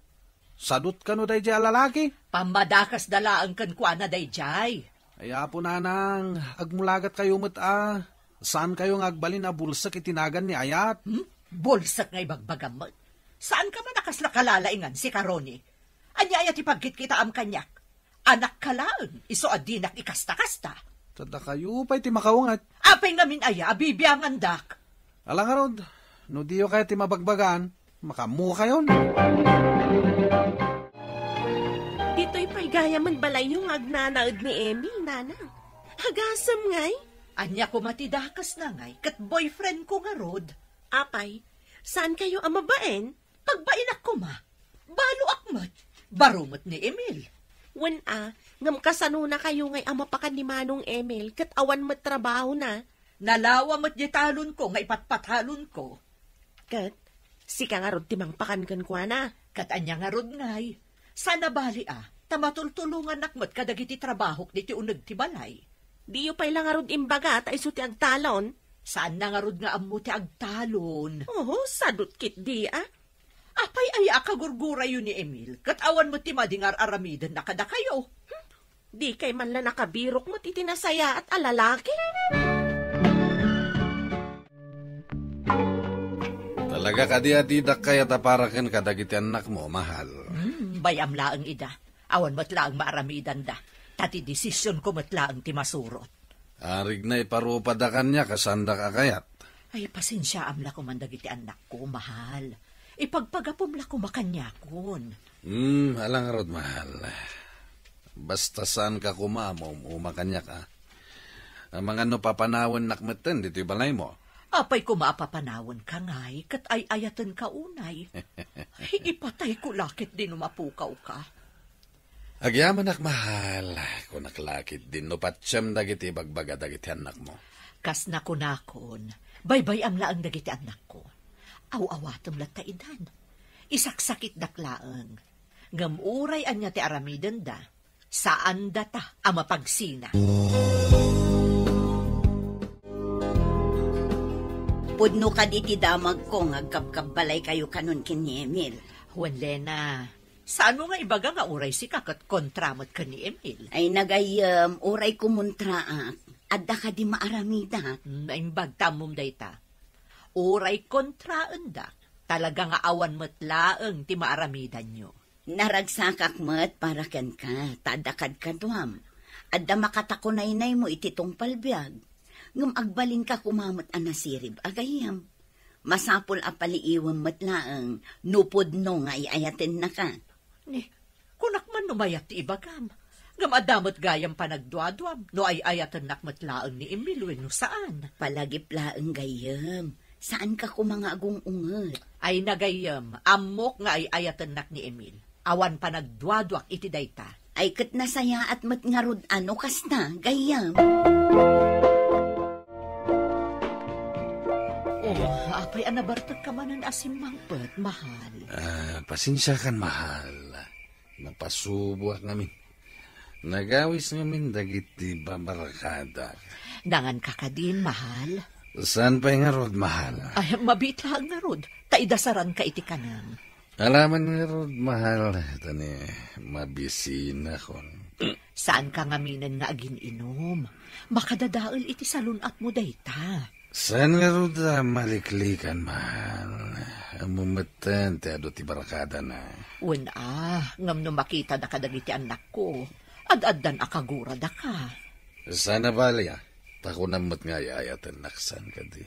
Sadot ka no day jay lalaki. Pamadakas dalaan kan kwa na day jay. Aya po nanang, agmulagat kayo mat Saan kayo ngagbalin na bulsak itinagan ni Ayat? Bulsak nga ibagbagam mo. Saan ka man nakasla kalalaingan si Karoni? Anya ayat ipagkit kita am kanyak. Anak kalaan, iso adinak ikasta-kasta. Tada kayo pa'y timakawangat. Apay ngamin aya, bibiyangan dak. Alang nga rod, no diyo kayo timabagbagan, makamuha yun. Dito'y paigaya man balay yung agnanaod ni Emil, nanang. Hagasam ngay. Anya ko matidakas na ngay, kat boyfriend ko nga rod. Apay, saan kayo amabaen? Pagbainak ko ma, balo akmat, barumot ni Emil. Wan ngam kasano na kayo ngay amapakan ni Manong Emil, kat awan matrabaho na. Nalawa mat di talon ko, ngay patpatalon ko. Kat, si ka nga rod timang pakankan kwa na. Kat anya nga rod ngay, sana bali tamatultulungan nakmat kadagiti trabahok diti unag ti balay. Di yu pa'y lang nga rod imbaga, ta iso ti agtalon. Saan na nga rod nga amu ti agtalon? Sadot kit di Apay ay akagurgura yun ni Emil, kat awan mo ti madingar aramidan na kada kayo. Di kay man lang nakabirok mo titinasaya at alalaki. Talaga kadi-adidak kaya taparakan kadagiti anak mo, mahal. Bayam laang ida, awan mo't laang maaramidan da. Tati desisyon ko matlaang ti masurot. Arig na iparupadakan niya kasanda ka kayat. Ay, pasensya amla ko mandagiti anak ko, mahal. Ipagpagapom la ko makanyakon. Alang rod, mahal. Basta saan ka kumamom, umakanyak Ang mga no papanawan nakmeten, dito'y balay mo. Apay ko maapapanawan ka ngay, kat ay ayatan ka unay. Ipatay ko lakit din umapukaw ka. Agyaman ak mahal, kung naklakit din no patsyam dagiti bagbaga dagiti anak mo. Kas nakunakon, baybay am laang dagiti anak ko. Aw-awatom lat taidan. Isaksakit daklaang. Ngamuray anya ti aramidan da. Saan data ang mapagsina? Pudno ka di damag ko ngagkabkabbalay kayo kanon kini Emil. Juan Lena, saan mo nga ibaga nga uray si kakat kontramot ka ni Emil? Ay nagayam, uray kumuntraak. Adda ka di maaramida. Naimbag tamom dayta. Uray kontraan da. Talaga nga awan matlaang ti maaramidan nyo. Naragsakak mat para kan ka. Tadakad ka duam. Adda makatakunay-nay mo ititong palbiag. Ngum agbalin ka kumamot anasirib agayam. Masapol apaliiwam matlaang. Nupod no nga iayatin na ka. Kunak man numayat ti ibagam. Gamadamot gayam panagduadwam, no ay ayatan nakmatlaang ni Emil, no saan? Palagiplaang gayam. Saan ka kumangagong unget? Ay nagayam, amok nga ay ayatan nak ni Emil. Awan panagduadwak iti dayta. Ay kat nasaya at matngarod ano kas na, gayam. Apay anabartag ka manan asimmangpet, mahal. Pasensya kan, mahal. Napasubuak namin. Nagawis ngamin dagiti babarakada. Nangan ka ka din, mahal. Saan pa nga rod, mahal? Ay, mabitla nga rod. Taidasaran ka iti kanang. Alaman nga rod, mahal. Tani, mabisina kon. Saan ka ngaminan nga agin inom? Makadadaol iti salunat mo dayta. Saan nga rod maliklikan, mahal? Amumatan, ti ado ti barakada na. Ngam no makita da kadagiti anak ko. Ad-addan akagura da ka. Sana bali Tako namot nga ayatan naksan ka di.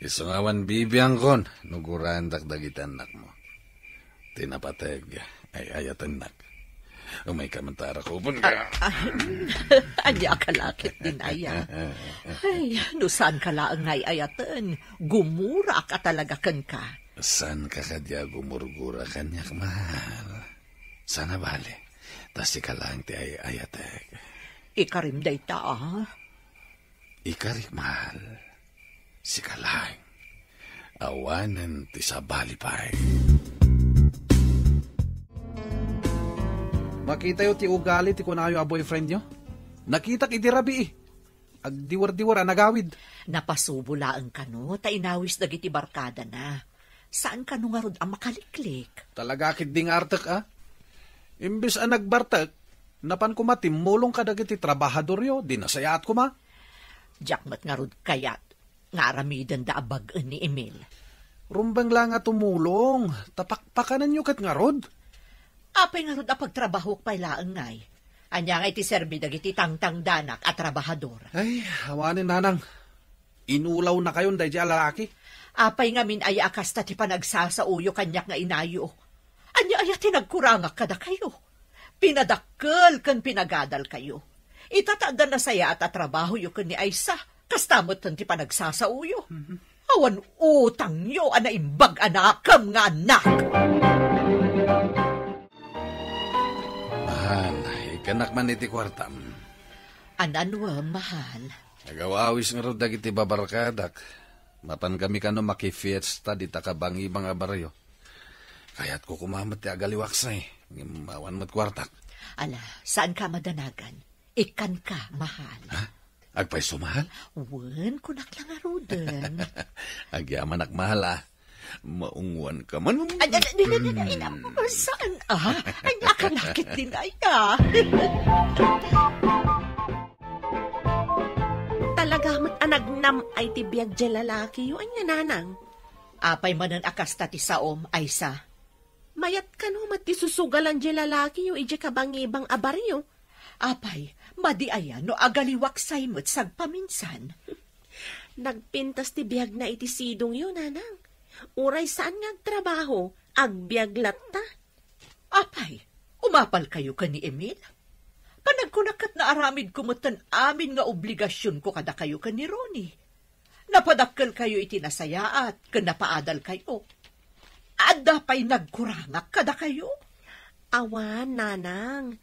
Isungawan bibiyang kon, nuguran dakdagiti anak mo. Tinapateg ay ayatan nak. Umay kamantara ko pun ka. Anya kalakit din aya. Ay, no saan ka laang ngay ayatan? Gumura ka talaga kan ka. Saan ka kadya gumurgura kanyak, mahal? Sana bali. Tas ika lang ti ayateg. Ikarim dayta Ikarik, mahal. Sika lang. Awanan ti sabali pa'y. Makita yo ti ugali ti kunayo a boyfriend nyo. Nakita iti rabi eh. Agdiwar-diwar nagawid. Napasubulaan ka no, ta inawis dagiti barkada na. Saan ka nung arod ang makaliklik? Talaga kit ding artek ah. Imbes ang nagbartek, napan kumatim mulong ka dagiti trabahador yo, di nasayat kuma. Jakmat nga rod kayat, nga aramidan da abag ni Emil. Rumbang lang nga tumulong, tapakpakanan nyo kat nga rod. Apay nga rod a pagtrabaho pa'y laang ngay. Anya nga iti serbi dagiti tangtang danak at trabahador. Ay, hawanin nanang. Inulaw na kayon dahi lalaki. Apay nga min ay akasta ti panagsasauyo kanyak nga inayo. Anya ay tinagkurangak kada kayo. Pinadakkel kan pinagadal kayo. Itataada na saya at trabaho yu kan ni Aisa. Kastamot kan ti panagsasauyo. Awan utang yo anaimbag anakam nga anak. Mahal, ikanak man iti kwartam. Ananwa, mahal. Nagawawis nga ro dagiti babarkadak. Mapan kami kano makifiesta di takabangi mga baryo. Kaya't ko kumamat ti agaliwaksay. Mawan mat kwartak. Ala, saan ka madanagan? Ikan ka, mahal. Ha? Agpay sumahal? Wen, kunak lang arudan. Agyaman ak mahal ah. Maungwan ka man. Saan ah? Ay, nakalakit din ay ah. Talaga mat anagnam ay tibiyag di lalaki yu anya nanang. Apay manan akasta ti saom, Aisa. Mayat ka no mat ti susugalan di lalaki yu ije kabangibang abaryo. Apay, madi aya no agaliwaksay mo't sagpaminsan. Nagpintas ti biyag na iti sidong yu nanang. Uray saan nga trabaho, agbiag latta. Apay, umapal kayo ka ni Emil? Panagkunakat na aramid kumutan amin nga obligasyon ko kada kayo ka ni Ronnie. Napadakkel kayo itinasayaat, kanapaadal kayo. Ada pa'y nagkurangak kada kayo. Awan, nanang.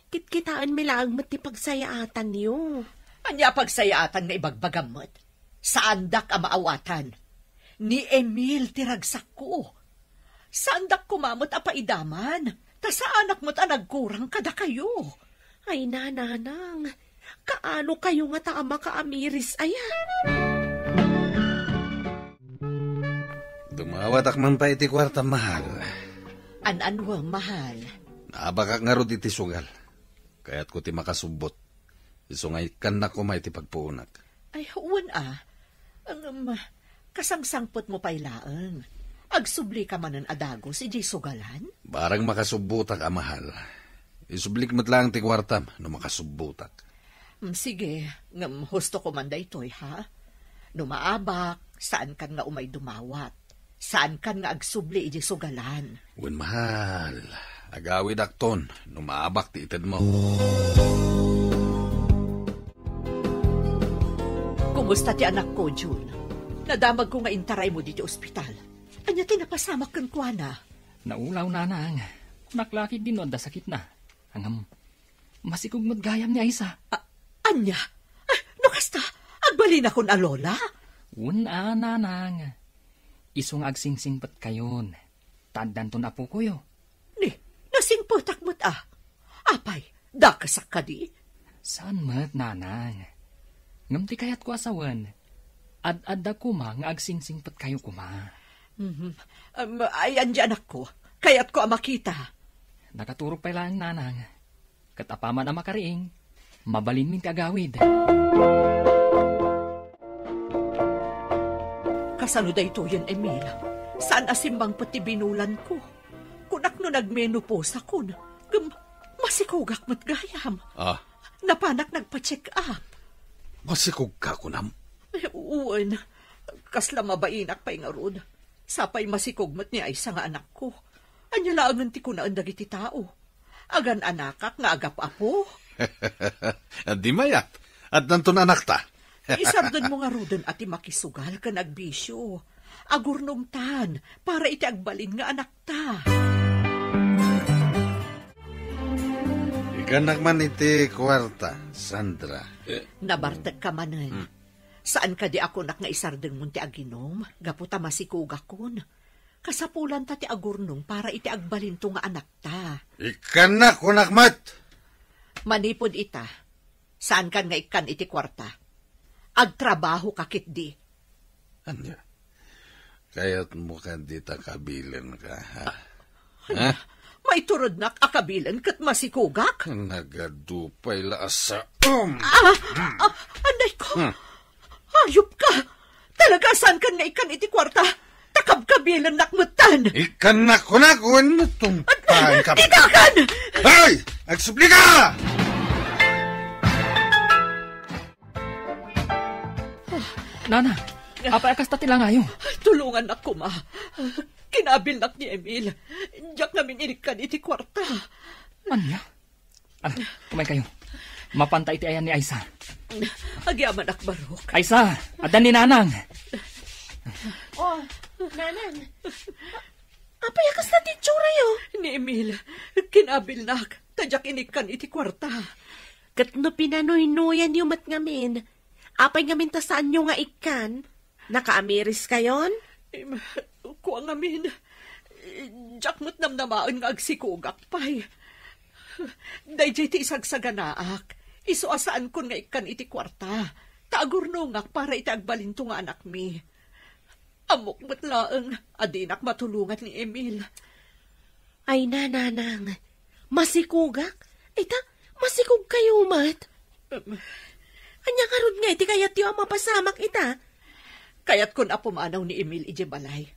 Kitkitaan milaang mati pagsayaatan niyo. Anya pagsayaatan nga ibagbagamot? Saan dak ang maawatan? Ni Emil tiragsak ko. Saan dak kumamot a paidaman? Ta sa anak mo't nagkurang kada kayo. Ay nananang, kaano kayo nga taama kaamiris aya? Dumawatak man pa iti kwarta mahal. Ananwang mahal. Naabakak nga ro iti sugal. Kaya't ko ti makasubot. Isungay kan na ko may ti pagpuunak. Ay, huwan ah. Kasangsangpot mo pa'y laang. Agsubli ka manan adago si Jay Sugalan? Barang makasubutak mahal. Isublik mo't lang ti kwartam no makasubutak. Sige, husto ko man da ito'y ha. No maabak, saan kan nga umay dumawat? Saan kan nga agsubli Jay Sugalan? Wen mahal, agawid akton no maabak ti ited mo. Kumusta ti anak ko, June? Nadamag ko nga intaray mo dito ospital. Anya tinapasamak kan kwa na? Naulaw nanang. Naklakid din da sakit na. Hangam, masikog mo't gayam ni Aisa. Anya? No kasta, agbalin ako na lola? Una nanang. Isong agsingsingpat kayon. Tandaan to na po ko yo. Ni, nasingpotak mo't ah. Apay, dakasak ka di? Saan mo't nanang? Ngamti kayat ko asawan. Ad-adda kuma nga agsingsingpat kayo kuma. Ay, andyan ako. Kaya't ko makita. Nakaturog pa lang nanang. Katapaman ang makariing. Mabalin min kagawid. Kasano da ito yan, Emil? Saan asimbang pati binulan ko? Kunak no nagmenopause ako. Masikugak mat gayam. Ah? Napanak nagpa-check up. Masikog ka kunam? Uwan. Kasla mabainak pa'y nga rod. Sapay masikugmat ni Aisa nga anak ko. Anya laangan ti ko na andag iti tao. Agan anakak nga agap apo. Di mayat. At nanto na anak ta. Isardan mo nga rodan ati makisugal ka nagbisyo. Agurnong tan, para iti agbalin nga anak ta. Ikanak man iti kwarta, Sandra. Nabartag ka manan. Saan ka di ako nak nga isardan mo ti aginom? Gaputa masikugakon. Kasapulan ta ti agurnong para iti agbalin to nga anak ta. Ikan na, kunakmat! Manipod ita, saan kan nga ikan iti kwarta? Agtrabaho kakit di. Anya? Kaya't mo ka di takabilan ka, ha? Ha? May turod nak akabilan kat masikugak? Nagadupay laasa. Anday ko! Hayop ka! Talaga saan kan nga ikan iti kwarta? Takab-kabilan nakmutan! Ikan na kunakun! Tumpahan ka! Itakan! Hoy! Agsupli ka! Nana, apa akas ta tilangayo? Tulungan ako, ma. Kinabilnak ni Emil. Diyak namin inikan iti kwarta. Anya? Kumay kayo. Mapantay iti ayan ni Aisa. Agyaman akbarok. Aisa, adan ni Nanang. Oh, Nanang. Apay akas na titsura yo? Ni Emil, kinabilnak. Tadyak inikan iti kwarta. Kat no pinanoy-noyan yung matngamin. Apay ngamin ta saan nyo nga ikan? Naka-amiris kayon? Kuha ngamin. Diyak mo't namnamaan nga agsikugak pay. Dayjay ti isagsaganaak. Isuasaan ko nga ikan iti kwarta. Taagurnongak para iti agbalinto nga anak mi. Amok mo't laeng, adinak matulungan ni Emil. Ay nanang, masikugak? Ita, masikug kayo mat. Anya karod nga iti kayat yung mapasamak ita. Kayat ko na pumanaw ni Emil ije balay.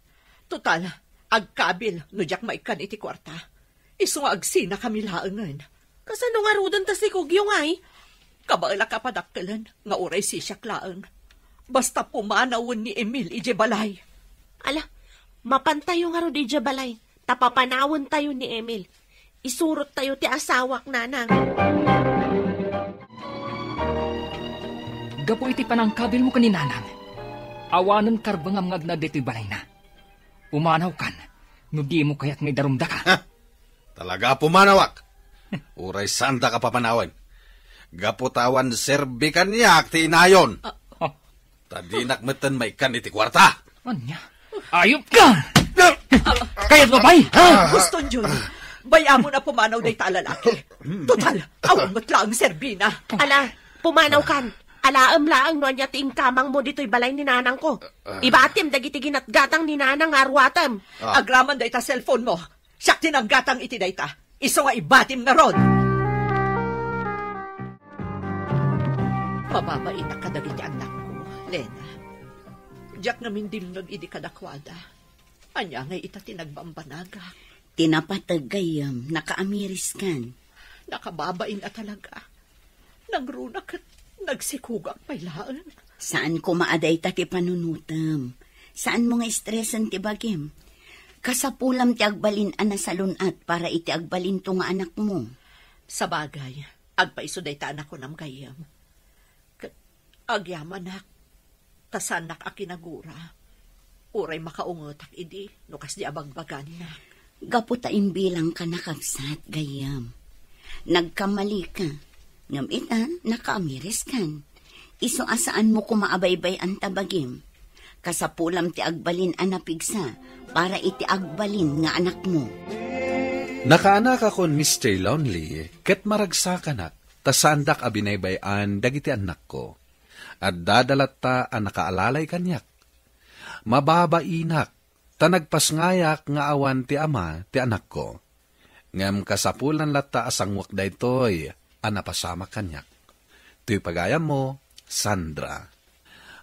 Total, agkabil no diyak maikan iti kwarta. Iso nga agsina kami laengan. Kasano nga rudan ta si Kugyo ay? Kabaila ka padakkelan nga uray si siya klaeng. Basta pumanawon ni Emil ije balay. Ala, mapantayo nga rod ije balay. Tapapanawon tayo ni Emil. Isurot tayo ti asawak nanang. Gapo iti panangkabil mo kaninanang. Awanan karbangam ngagna dito'y balay na. Umanaw kan, no di mo kaya't may darumda ka. Ha? Talaga pumanawak. Uray sanda ka papanawan. Gaputawan serbikan niya ti inayon. Tadinak metan may kan iti kwarta. Anya? Ayop ka! Kaya't babay! Gusto nyo, bayamo na pumanaw day talalaki. Total, awang matlaang serbina. Ala, pumanaw kan. Alaam laang no anya ting kamang mo dito'y balay ni nanang ko. Ibatim dagiti ginatgatang ni nanang arwatam. Agraman day ta cellphone mo. Siyak tinanggatang iti day ta. Iso nga ibatim na ron. Mababain na kadagiti anak ko, Lena. Diyak namin dimnag idi kadakwada. Anya ngay ita tinagbambanaga. Tinapatagayam, nakaamiris kan. Nakababain na talaga. Nagrunak at nagsikugak pailaan. Saan ko maaday ta ti panunutam? Saan mo nga estresan ti bagim? Kasapulam ti agbalin ana sa lunat para iti agbalin to nga anak mo. Sa bagay, agpaiso day ta anak ko nam gayam. Agyaman nak, tasanak akinagura. Uray makaungotak idi, nukas di abagbagan na. Gaputa imbilang ka nakabsat gayam. Nagkamali ka. Ngam ita, nakaamiris kan. Iso asaan mo kumaabaybay ang tabagim. Kasapulam ti agbalin anapigsa para iti agbalin nga anak mo. Nakaanak akon Mr. Lonely, ket maragsakan tasandak abinaybayan dagiti anak ko. At dadalat ta ang nakaalalay kanyak. Mababainak, tanagpasngayak nga awan ti ama ti anak ko. Ngam kasapulan latta asang wakday toy, anapasama kanyak. Tuy pagayam mo, Sandra.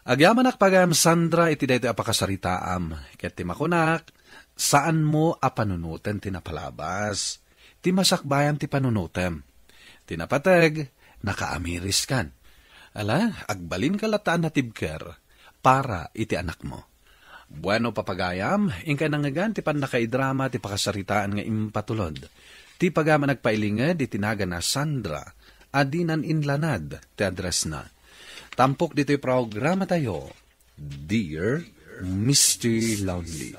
Agyaman pagayam Sandra iti dayto apakasaritaam. Ket ti makunak, saan mo apanunuten tinapalabas? Ti masakbayan ti panunutem. Tinapateg, nakaamiris kan. Ala, agbalin ka lataan na tibker para iti anak mo. Bueno papagayam, ingka nangagan ti pan nakaidrama ti pakasaritaan nga impatulod. Ti pagama nagpailinged iti naga na Sandra, adinan inlanad ti address na. Tampok dito'y programa tayo, Dear Mr. Lonely.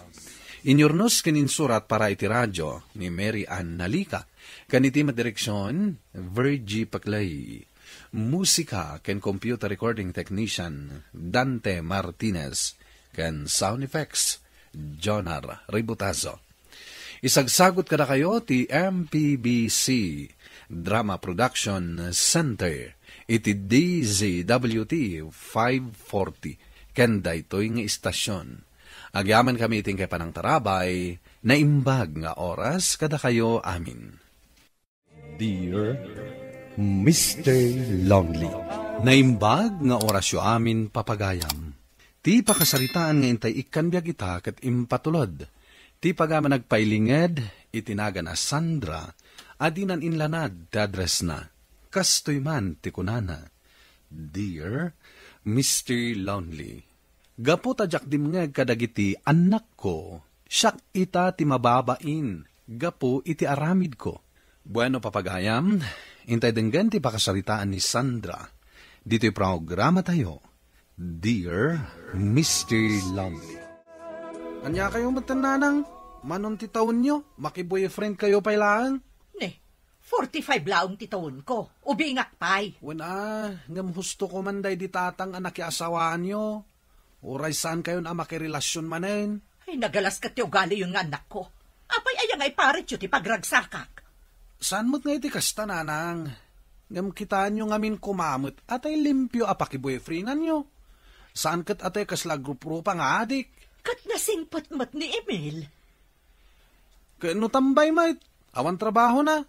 Inyornos kaninsurat para iti radyo ni Mary Ann Nalika. Kaniti madireksyon, Virgie Paclay. Musika ken computer recording technician, Dante Martinez. Ken sound effects, Jonar Ributazo. Isagsagot kada kayo ti MPBC Drama Production Center iti DZWT 540 kenda ito'y nga istasyon. Agyaman kami iting kay panang tarabay na imbag nga oras kada kayo amin. Dear Mr. Lonely, Naimbag nga orasyo amin papagayam. Ti pakasaritaan nga intay ikanbiag ita kat impatulod. Ti pagama nagpailinged itinaga na Sandra adinan inlanad ti address na. Kastoy man ti kunana. Dear Mr. Lonely, gapu tajak dimngeg kadagiti anak ko, siyak ita ti mababain, gapu iti aramid ko. Bueno papagayam, intay denggan ti pakasaritaan ni Sandra. Dito'y programa tayo, Dear Mr. Lonely. Anya kayo matananang, manon ti taon nyo, makiboyfriend kayo pailaan? Ne, 45 laong ti taon ko, ubingak pay. Wala, ngam husto ko manday di tatang anak asawaan nyo. Uray saan kayo na makirelasyon manen? Ay, nagalas ka ti ugali yung anak ko. Apay ayang ay parit yun ti pagragsakak. Saan mo't nga iti kasta, nanang? Ngam kitaan nyo ngamin kumamot at ay limpyo apakiboyfriendan nyo. Saan kat atay kasla grup-grupa nga adik? Kat nasingpat-mat ni Emil. Kano tambay mait? Awan trabaho na.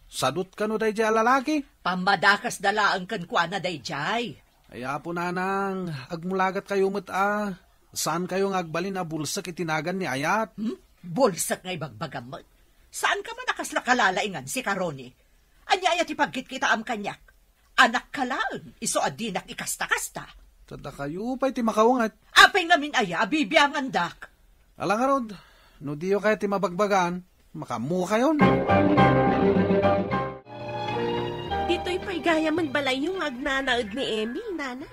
Sadot ka no day jay lalaki? Pamadakas dalaan kan kwa na day jay. Ay po nanang, agmulagat kayo mat Saan kayo nga agbalin a bulsak itinagan ni Ayat? Bulsak nga ibagbagamot. Saan ka man nakasla kalalaingan si Karoni? Anya ayat ipagkit kita am kanyak. Anak kalaan, iso adinak ikasta-kasta. Tada kayo pa'y ti makawangat. Apay ngamin aya, bibiyangan dak. Alang nga rod, no diyo kayo ti mabagbagan, makamuha yun. Dito'y paygayaman balay yung agnanaod ni Emil, nana.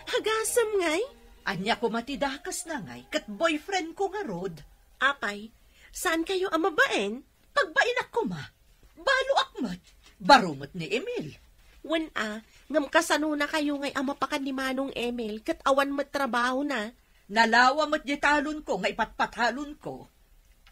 Hagasam ngay. Anya ko matidakas na ngay, kat boyfriend ko nga rod. Apay, saan kayo amabaen? Pagbainak ko ma, balo akmat, barumot ni Emil. Wen ngam kasano na kayo ngay amapakan ni Manong Emil, kat awan matrabaho na. Nalawa mat di talon ko, ngay patpathalon ko.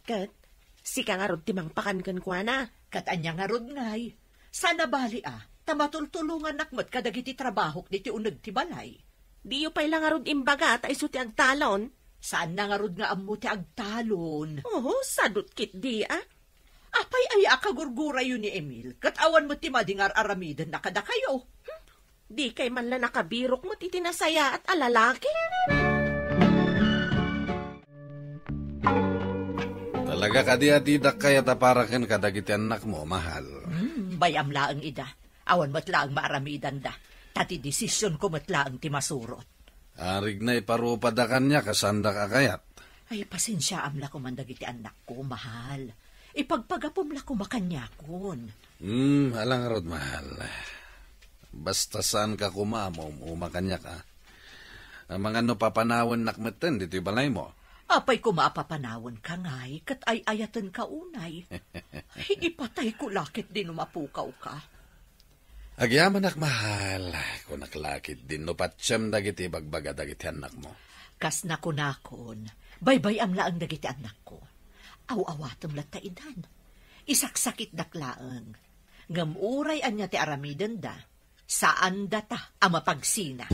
Kat, si ka nga rod timang pakankan kwa na. Kat anya nga rod ngay, sana bali tamatultulungan nakmat kadagiti trabahok diti unag ti balay. Di yu pa'y lang nga rod imbaga at iso ti agtalon. Saan na nga rod nga amu ti agtalon? Sadot kit di Apay ay akagurgura yun ni Emil, kat awan mo ti madingar aramidan na kada kayo. Di kay man lang nakabirok mo titinasaya at alalaki. Talaga kadi-adidak kaya taparakan kadagiti anak mo, mahal. Bayam laang ida, awan mo't laang maaramidan da, tati desisyon ko mo't laang ti masurot. Arig na iparupadakan niya, kasanda ka kayat. Ay, pasensya amla ko mandagiti anak ko, mahal. Ipagpagapom la ko makanyakon. Alang rod, mahal. Basta saan ka kumamom, umakanyak Ang mga no papanawan nakmeten, dito'y balay mo. Apay ko mapapanawon ka ngay, kat ay ayatan ka unay. Ipatay ko lakit din umapukaw ka. Agyaman nak mahal, kung naklakit din no patsyam dagiti bagbaga dagiti anak mo. Kas nakunakon, baybay am laang dagiti anak ko. Aw-awatom lataidan. Isaksakit daklaang. Ngamuray anya ti aramidan da. Saan data ang mapagsina?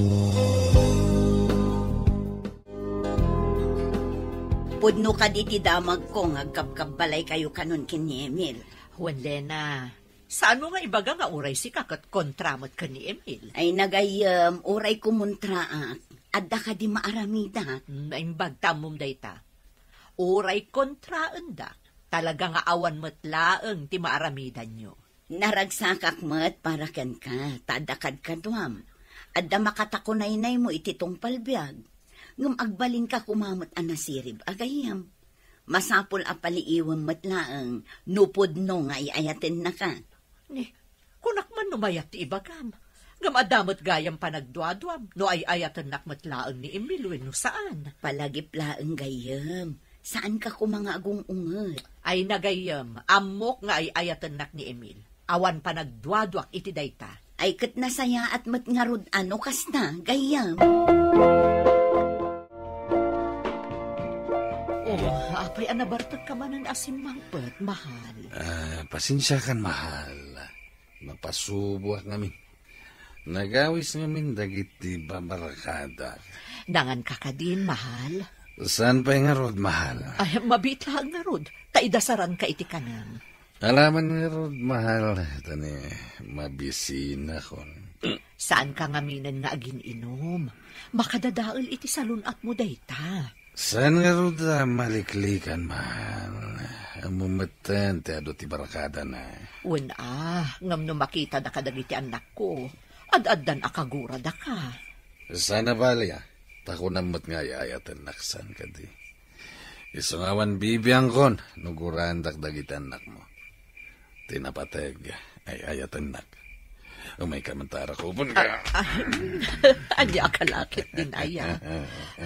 Pudno ka diti damag ko nga agkabkabbalay kayo kanon kini Emil. Juan Lena, saan mo nga ibaga nga uray si kakat kontramot ka ni Emil? Ay nagayam, uray kumontraak. Adda ka di maaramida. Naimbag tamom dayta. Uray kontraan da. Talaga nga awan mo't laeng ti maaramidan nyo. Naragsakak mo't para ken ka. Tadakad ka duam. Adda makatakunay-nay mo ititong palbiag. Ngum agbalin ka kumamot anasirib agayam. Masapol apaliiwam mo't laeng. Nupod no nga iayatin na ka. Kunak man numayat ti ibagam. Ngam adamot gayam panagduadwam. No ay ayatan nakmat laeng ni Emil no saan. Palagip laeng gayam. Saan ka kumangagong unget? Ay nagayam, amok nga ay ayatan nak ni Emil. Awan pa nagduadwak iti dayta. Ay kat nasaya at mat ngarod ano kas na, gayam. Apay anabartag ka man ang asim mangpet, mahal. Pasensya kan, mahal. Mapasubo ngamin. Nagawis ngamin dagiti babarakada. Nangan ka ka din, mahal. Saan pa nga rod, mahal? Ay, mabitla nga rod. Taidasaran ka iti kanan. Alaman nga rod, mahal. Tani, mabisina kon. Saan ka ngaminan nga agin inom? Makadadaol iti salunat mo dayta. Saan nga rod maliklikan, mahal? Amumatan, ti ado ti barakada na. Ngam no makita da kadagiti anak ko. Ad-addan akagura da ka. Sana bali, tako namot nga ayatan naksan ka di. Isungawan bibiyang kon, nuguran dakdagiti anak mo. Tinapateg, ay ayatan nak. Umay kamantara ko pun ka. Anya kalakit din aya.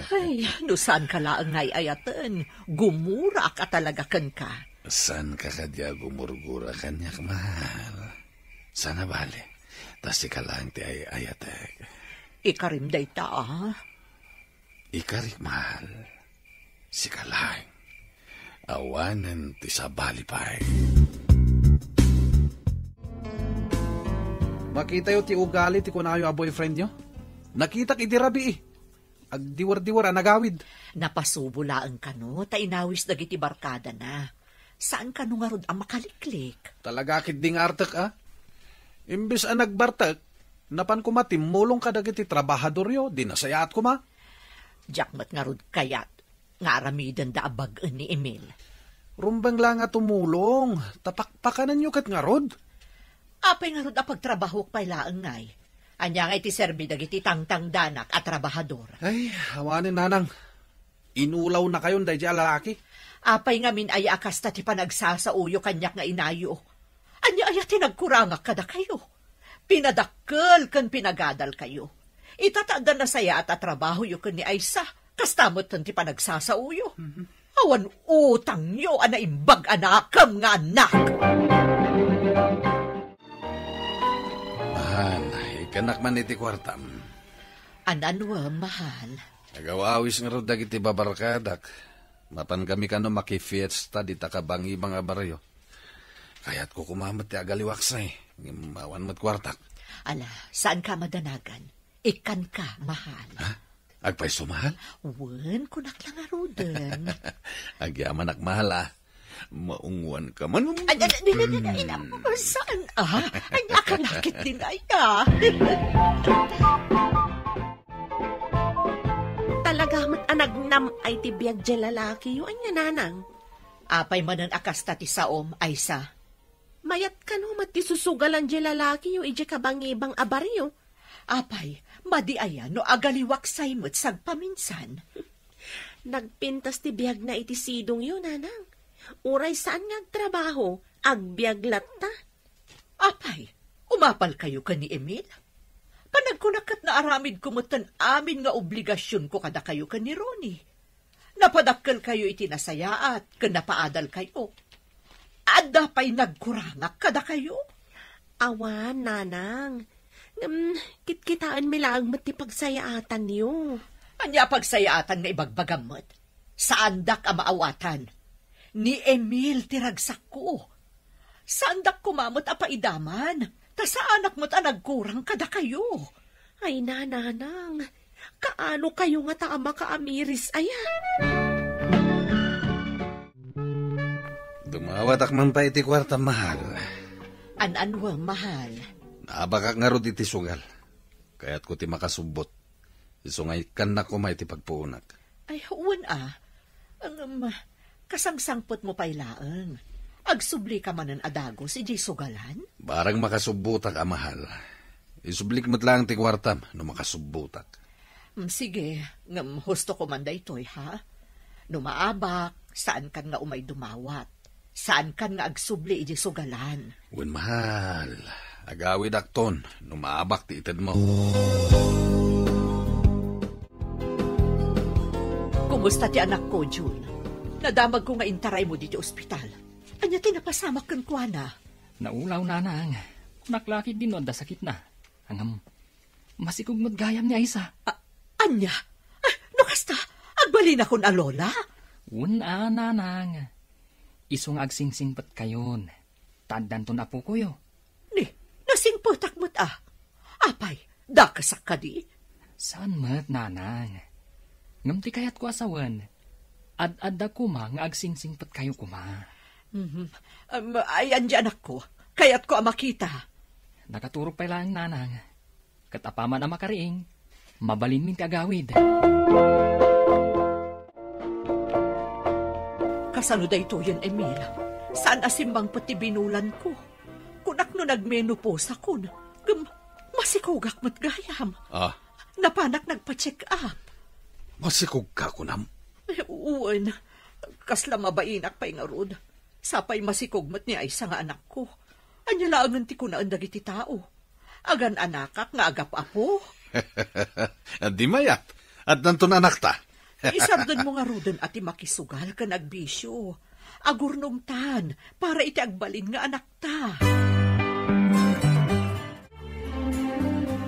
Ay, no saan ka laang ngay ayatan? Gumura ka talaga kan ka. Saan ka kadya gumurgura kanyak, mahal? Sana bali. Tas ika lang ti ay ayateg. Ikarim day ta, Ikarik, mahal. Sika lang. Awanan ti sabali pa'y. Makita yo ti ugali ti kunayo a boyfriend nyo? Nakita iti rabi Agdiwar-diwar nagawid. Napasubulaan ka no, tainawis dagiti barkada na. Saan ka nung arod ang makaliklik? Talaga kit ding artek Imbes ang nagbartek, napan kumatim mulong ka dagiti trabahador yo, di nasayaat kuma. Jakmat nga rod kayat, nga aramidan da abag ni Emil. Rumbang lang nga tumulong, tapakpakanan nyo kat nga rod. Apay nga rod apagtrabaho pa'y laang ngay. Anya nga iti serbi dagiti tangtang danak at trabahador. Ay, hawanin nanang. Inulaw na kayon dahi lalaki. Apay nga min ay akasta ti panagsasauyo kanyak nga inayo. Anya tinagkurangak kada kayo. Pinadakkel kan pinagadal kayo. Itataadan na saya at trabaho yu kan ni Aisa. Kastamot kan ti panagsasauyo. Awan utang yo anaimbag anakam nga anak. Mahal, ikanak man iti kwartam. Ananwa, mahal. Nagawawis nga ro dagiti babarkadak. Mapan kami kano makifiesta di takabangi mga baryo. Kaya't ko kumamat ti agaliwaksay. Mawan mat kwartak. Ala, saan ka madanagan? Ikan ka, mahal. Ha? Agpay sumahal? Wen, kunak lang arudan. Agyaman mahal Maunguan ka man. Saan? Ay, nakalakit din aya. Talaga mat anagnam ay tibiyag di lalaki yu anya nanang. Apay manan akasta ti saom, Aisa. Mayat ka no mat ti susugalan di lalaki yu ije kabangibang abaryo. Apay, madi aya no agaliwaksay mo't sagpaminsan. Nagpintas ti biyag na iti sidong yu nanang. Uray saan nga trabaho, agbiag latta. Apay, umapal kayo ka ni Emil? Panagkunakat na aramid kumutan amin nga obligasyon ko kada kayo ka ni Ronnie. Napadakkel kayo iti nasayaat, kanapaadal kayo. Ada pa'y nagkurangak kada kayo. Awan, nanang. Kitkitaan mi lang mati pagsayaatan niyo. Anya pagsayaatan nga ibagbagamot? Saan dak ang maawatan? Ni Emil tiragsak ko. Saan dak kumamot apaidaman? Ta sa anak mo't nagkurang kada kayo. Ay nanang, kaano kayo nga taama kaamiris aya? Dumawatak man pa iti kwarta, mahal. Ananwang mahal. Naabakak nga ro iti sugal. Kaya't ko ti makasubot. Isungay kan na ko may ti pagpuunak. Ay, huwan kasangsangpot mo pailaan. Agsubli ka man ang adago si Jay Sugalan? Barang makasubutak, mahal. Isublik mo't lang ti kwartam no makasubutak. Sige, husto ko man da ito'y ha? No maabak, saan kan nga umay dumawat? Saan kan nga agsubli iji Sugalan? Wen mahal, agawid akton no maabak ti ited mo. Kumusta ti anak ko, June? Nadamag ko nga intaray mo dito ospital. Anya tinapasamak kan kwa na? Naulaw nanang. Naklakit din no, da sakit na. Hangam, masikog mo't gayam ni Aisa. Anya? No kasta, agbali na kun alola? Nanang. Isong agsingsingpat kayon. Taddan to na po kuyo. Ni, nasingputak mo't Apay, dakasak ka di? Saan mat, nanang? Ngamti kayat ko asawan. Ad-adda kuma nga agsingsingpat kayo kuma. Ayan di anak ko. Kayat ko makita. Nakaturog pa lang, nanang. Katapaman ang makariing. Mabalin min ti agawid. Kasano da ito yan, Emil? Saan asimbang pati binulan ko? Kunak no nagmenopause ako. Masikugak mo't gayam. Napanak nagpa-check up. Masikog ka kunam? Uwan. Kasla mabainak pa'y nga rod. Sapay masikog mo't ni Aisa nga anak ko. Anya laangan ti ko na andag iti tao. Agan anakak nga agap apo. Di mayat. At nantun anak ta. Isardan mo nga rodan ati makisugal ka nagbisyo. Agurnong tan, para iti agbalin nga anak ta.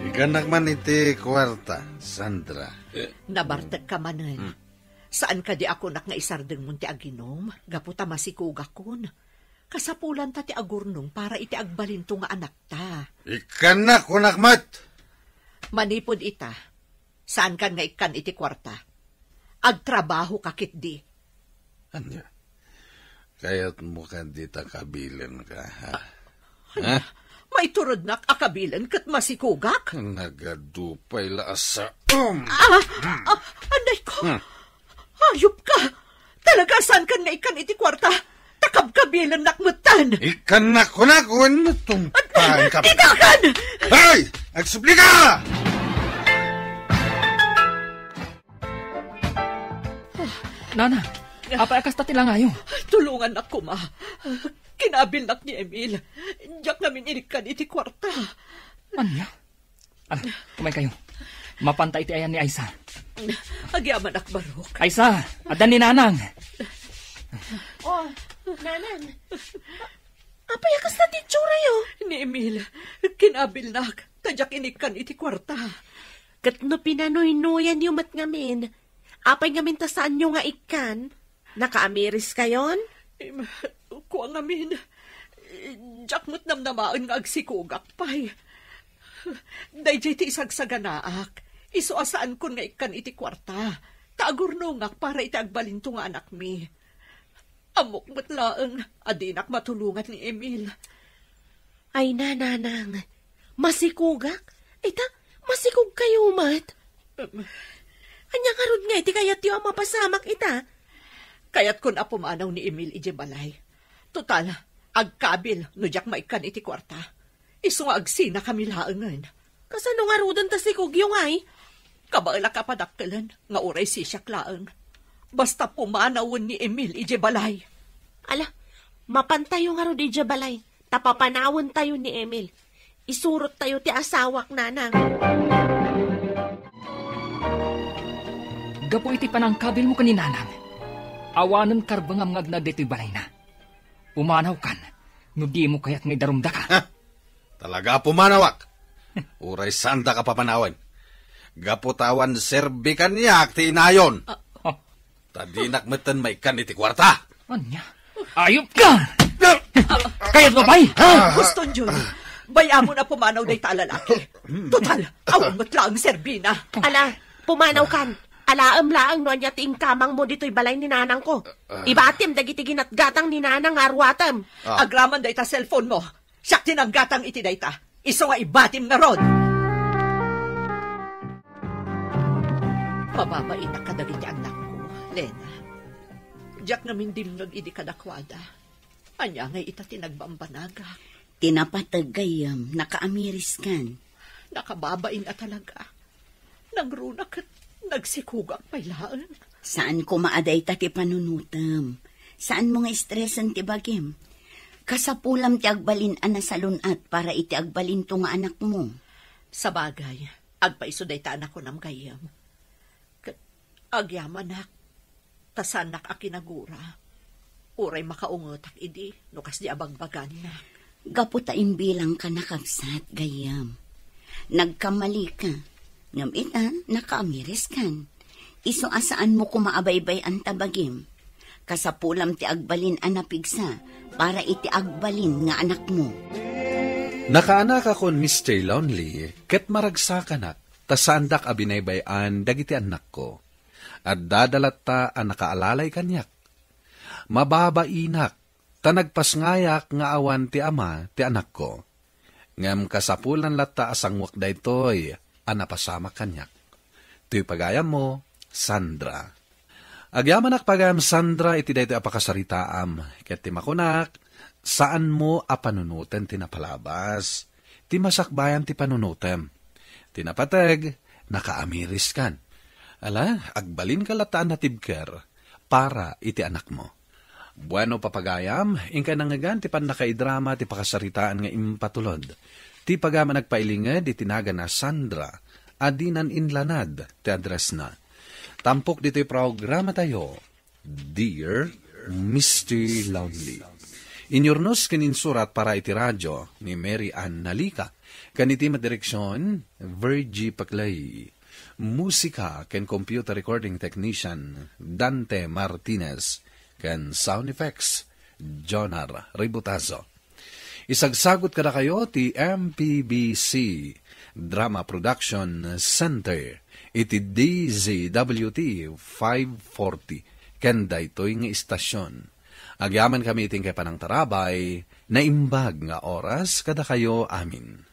Ikanak man iti kwarta, Sandra. Nabartag ka manan. Saan ka di ako nga isardan mo ti aginom? Gaputa masikugak kon. Kasapulan ta ti agurnong para iti agbalin to nga anak ta. Ikanak kunakmat! Manipod ita. Saan kan nga ikan iti kwarta? Agtrabaho kakit di. Anya? Kaya't mo ka di takabilan ka, ha? Ha? May turod nak akabilan kat masikugak? Nagadupay laasa. Anday ko! Hayop ka! Talaga saan kan nga ikan iti kwarta? Takab-kabilan nakmutan! Ikanak kunakun tumpahan ka. Itakan! Hoy! Agsubli ka! Nana, apa akas tati lang ayo? Tulungan ako, ma. Kinabilnak ni Emil. Diyak namin inikan iti kwarta. Anya? Kumay kayo. Mapantay iti ayan ni Aisa. Agyaman akbarok. Aisa, adan ni Nanang. Oh, Nanang. Apay akas tati tsura yo? Ni Emil, kinabilnak. Tadyak inikan iti kwarta. Kat no pinanoy-noyan yung matngamin. Apay ngamin ta saan nyo nga ikan? Naka-amiris kayon? Kuha ngamin. Diyak mo't namnamaan nga agsikugak pay. Dayjay ti isagsaganaak. Iso asaan kun nga ikan iti kwarta. Kaagurnongak para iti agbalinto nga anak mi. Amok mo't laeng. Adinak matulungan ni Emil. Ay nanang. Masikugak? Ita, masikug kayo mat? Anyang harod nga iti kayat tiyo ang mapasamak ita. Kayat kun apumanaw ni Emil ije balay. Total, agkabil no jak maikan iti kwarta. Iso nga agsina kami laangan. Kasano nga rodan ta si Kugyong ay? Kabaala ka padakkelan nga oray si siya klaang. Basta pumanawon ni Emil ije balay. Ala, mapantayo nga rod ije balay. Tapapanawon tayo ni Emil. Isurot tayo ti asawak nanang. Gapo iti panangkabil mo kani Nanang. Awanan karbangam ngagna dito'y balay na. Pumanaw kan, no di mo kaya't may darumda ka. Talaga pumanawak. Uray sanda ka papanawan. Gaputawan serbikan niya ti inayon. Tadinak metan may kan iti kwarta. Anya? Ayop ka! Kaya't babay! Gusto nyo, bayamo na pumanaw day talalaki. Total, awang matlaang serbina. Ala, pumanaw kan. Alaam-laang no anya ting kamang mo dito'y balay ni Nanang ko. Ibatim dagiti ginatgatang ni Nanang arwatam. Agraman day ta cellphone mo. Siyak tinanggatang iti day ta. Iso nga ibatim nga rod. Mababain na kadagiti anak ko, Lena. Diyak namin dimnag idi kadakwada. Anya ngay ita tinagbambanaga. Tinapatagayam, nakaamiris kan. Nakababain na talaga. Nangrunak at nagsikugak pailaan. Saan ko maaday ta ti panunutam? Saan mo nga estresan ti bagim? Kasapulam ti agbalin ana sa lunat para iti agbalin to nga anak mo. Sa bagay, agpaiso day ta anak ko nam gayam. Agyaman nak, tasanak a kinagura. Uray makaungotak idi, nukas di abagbagan na. Gaputa imbilang ka nakabsat gayam. Nagkamali ka. Ngam ita, nakaamiris kan. Iso asaan mo kumaabaybay ang tabagim. Kasapulam ti agbalin anapigsa, para iti agbalin nga anak mo. Nakaanak akon, Mr. Lonely, ket maragsakan tasandak abinaybayan dagiti anak ko. At dadalat ta ang nakaalalay kanyak. Mababainak, tanagpasngayak nga awan ti ama ti anak ko. Ngam kasapulan latta asangwak daytoy, anapasama kanyak. Tuy pagayam mo, Sandra. Agyamanak pagayam Sandra, iti daytoy apakasaritaam. Ket ti makunak, saan mo apanunuten tinapalabas? Ti masakbayan ti panunutem. Tinapateg, nakaamiris kan. Ala, agbalin ka lataan na tibker para iti anak mo. Bueno papagayam, ingka nangagan ti pan nakaidrama ti pakasaritaan nga impatulod. Ti pagama nagpailinged iti naga na Sandra, adinan inlanad ti address na. Tampok dito'y programa tayo, Dear Mr. Lonely. Inyornos kininsurat para iti radyo ni Mary Ann Nalika. Kaniti madireksyon, Virgie Paclay. Musika ken computer recording technician, Dante Martinez. Ken sound effects, Jonar Ributazo. Isagsagot kada kayo ti MPBC Drama Production Center. Iti DZWT 540. Ken daytoy nga istasyon. Agyaman kami iting kay panang tarabay, na imbag nga oras kada kayo amin.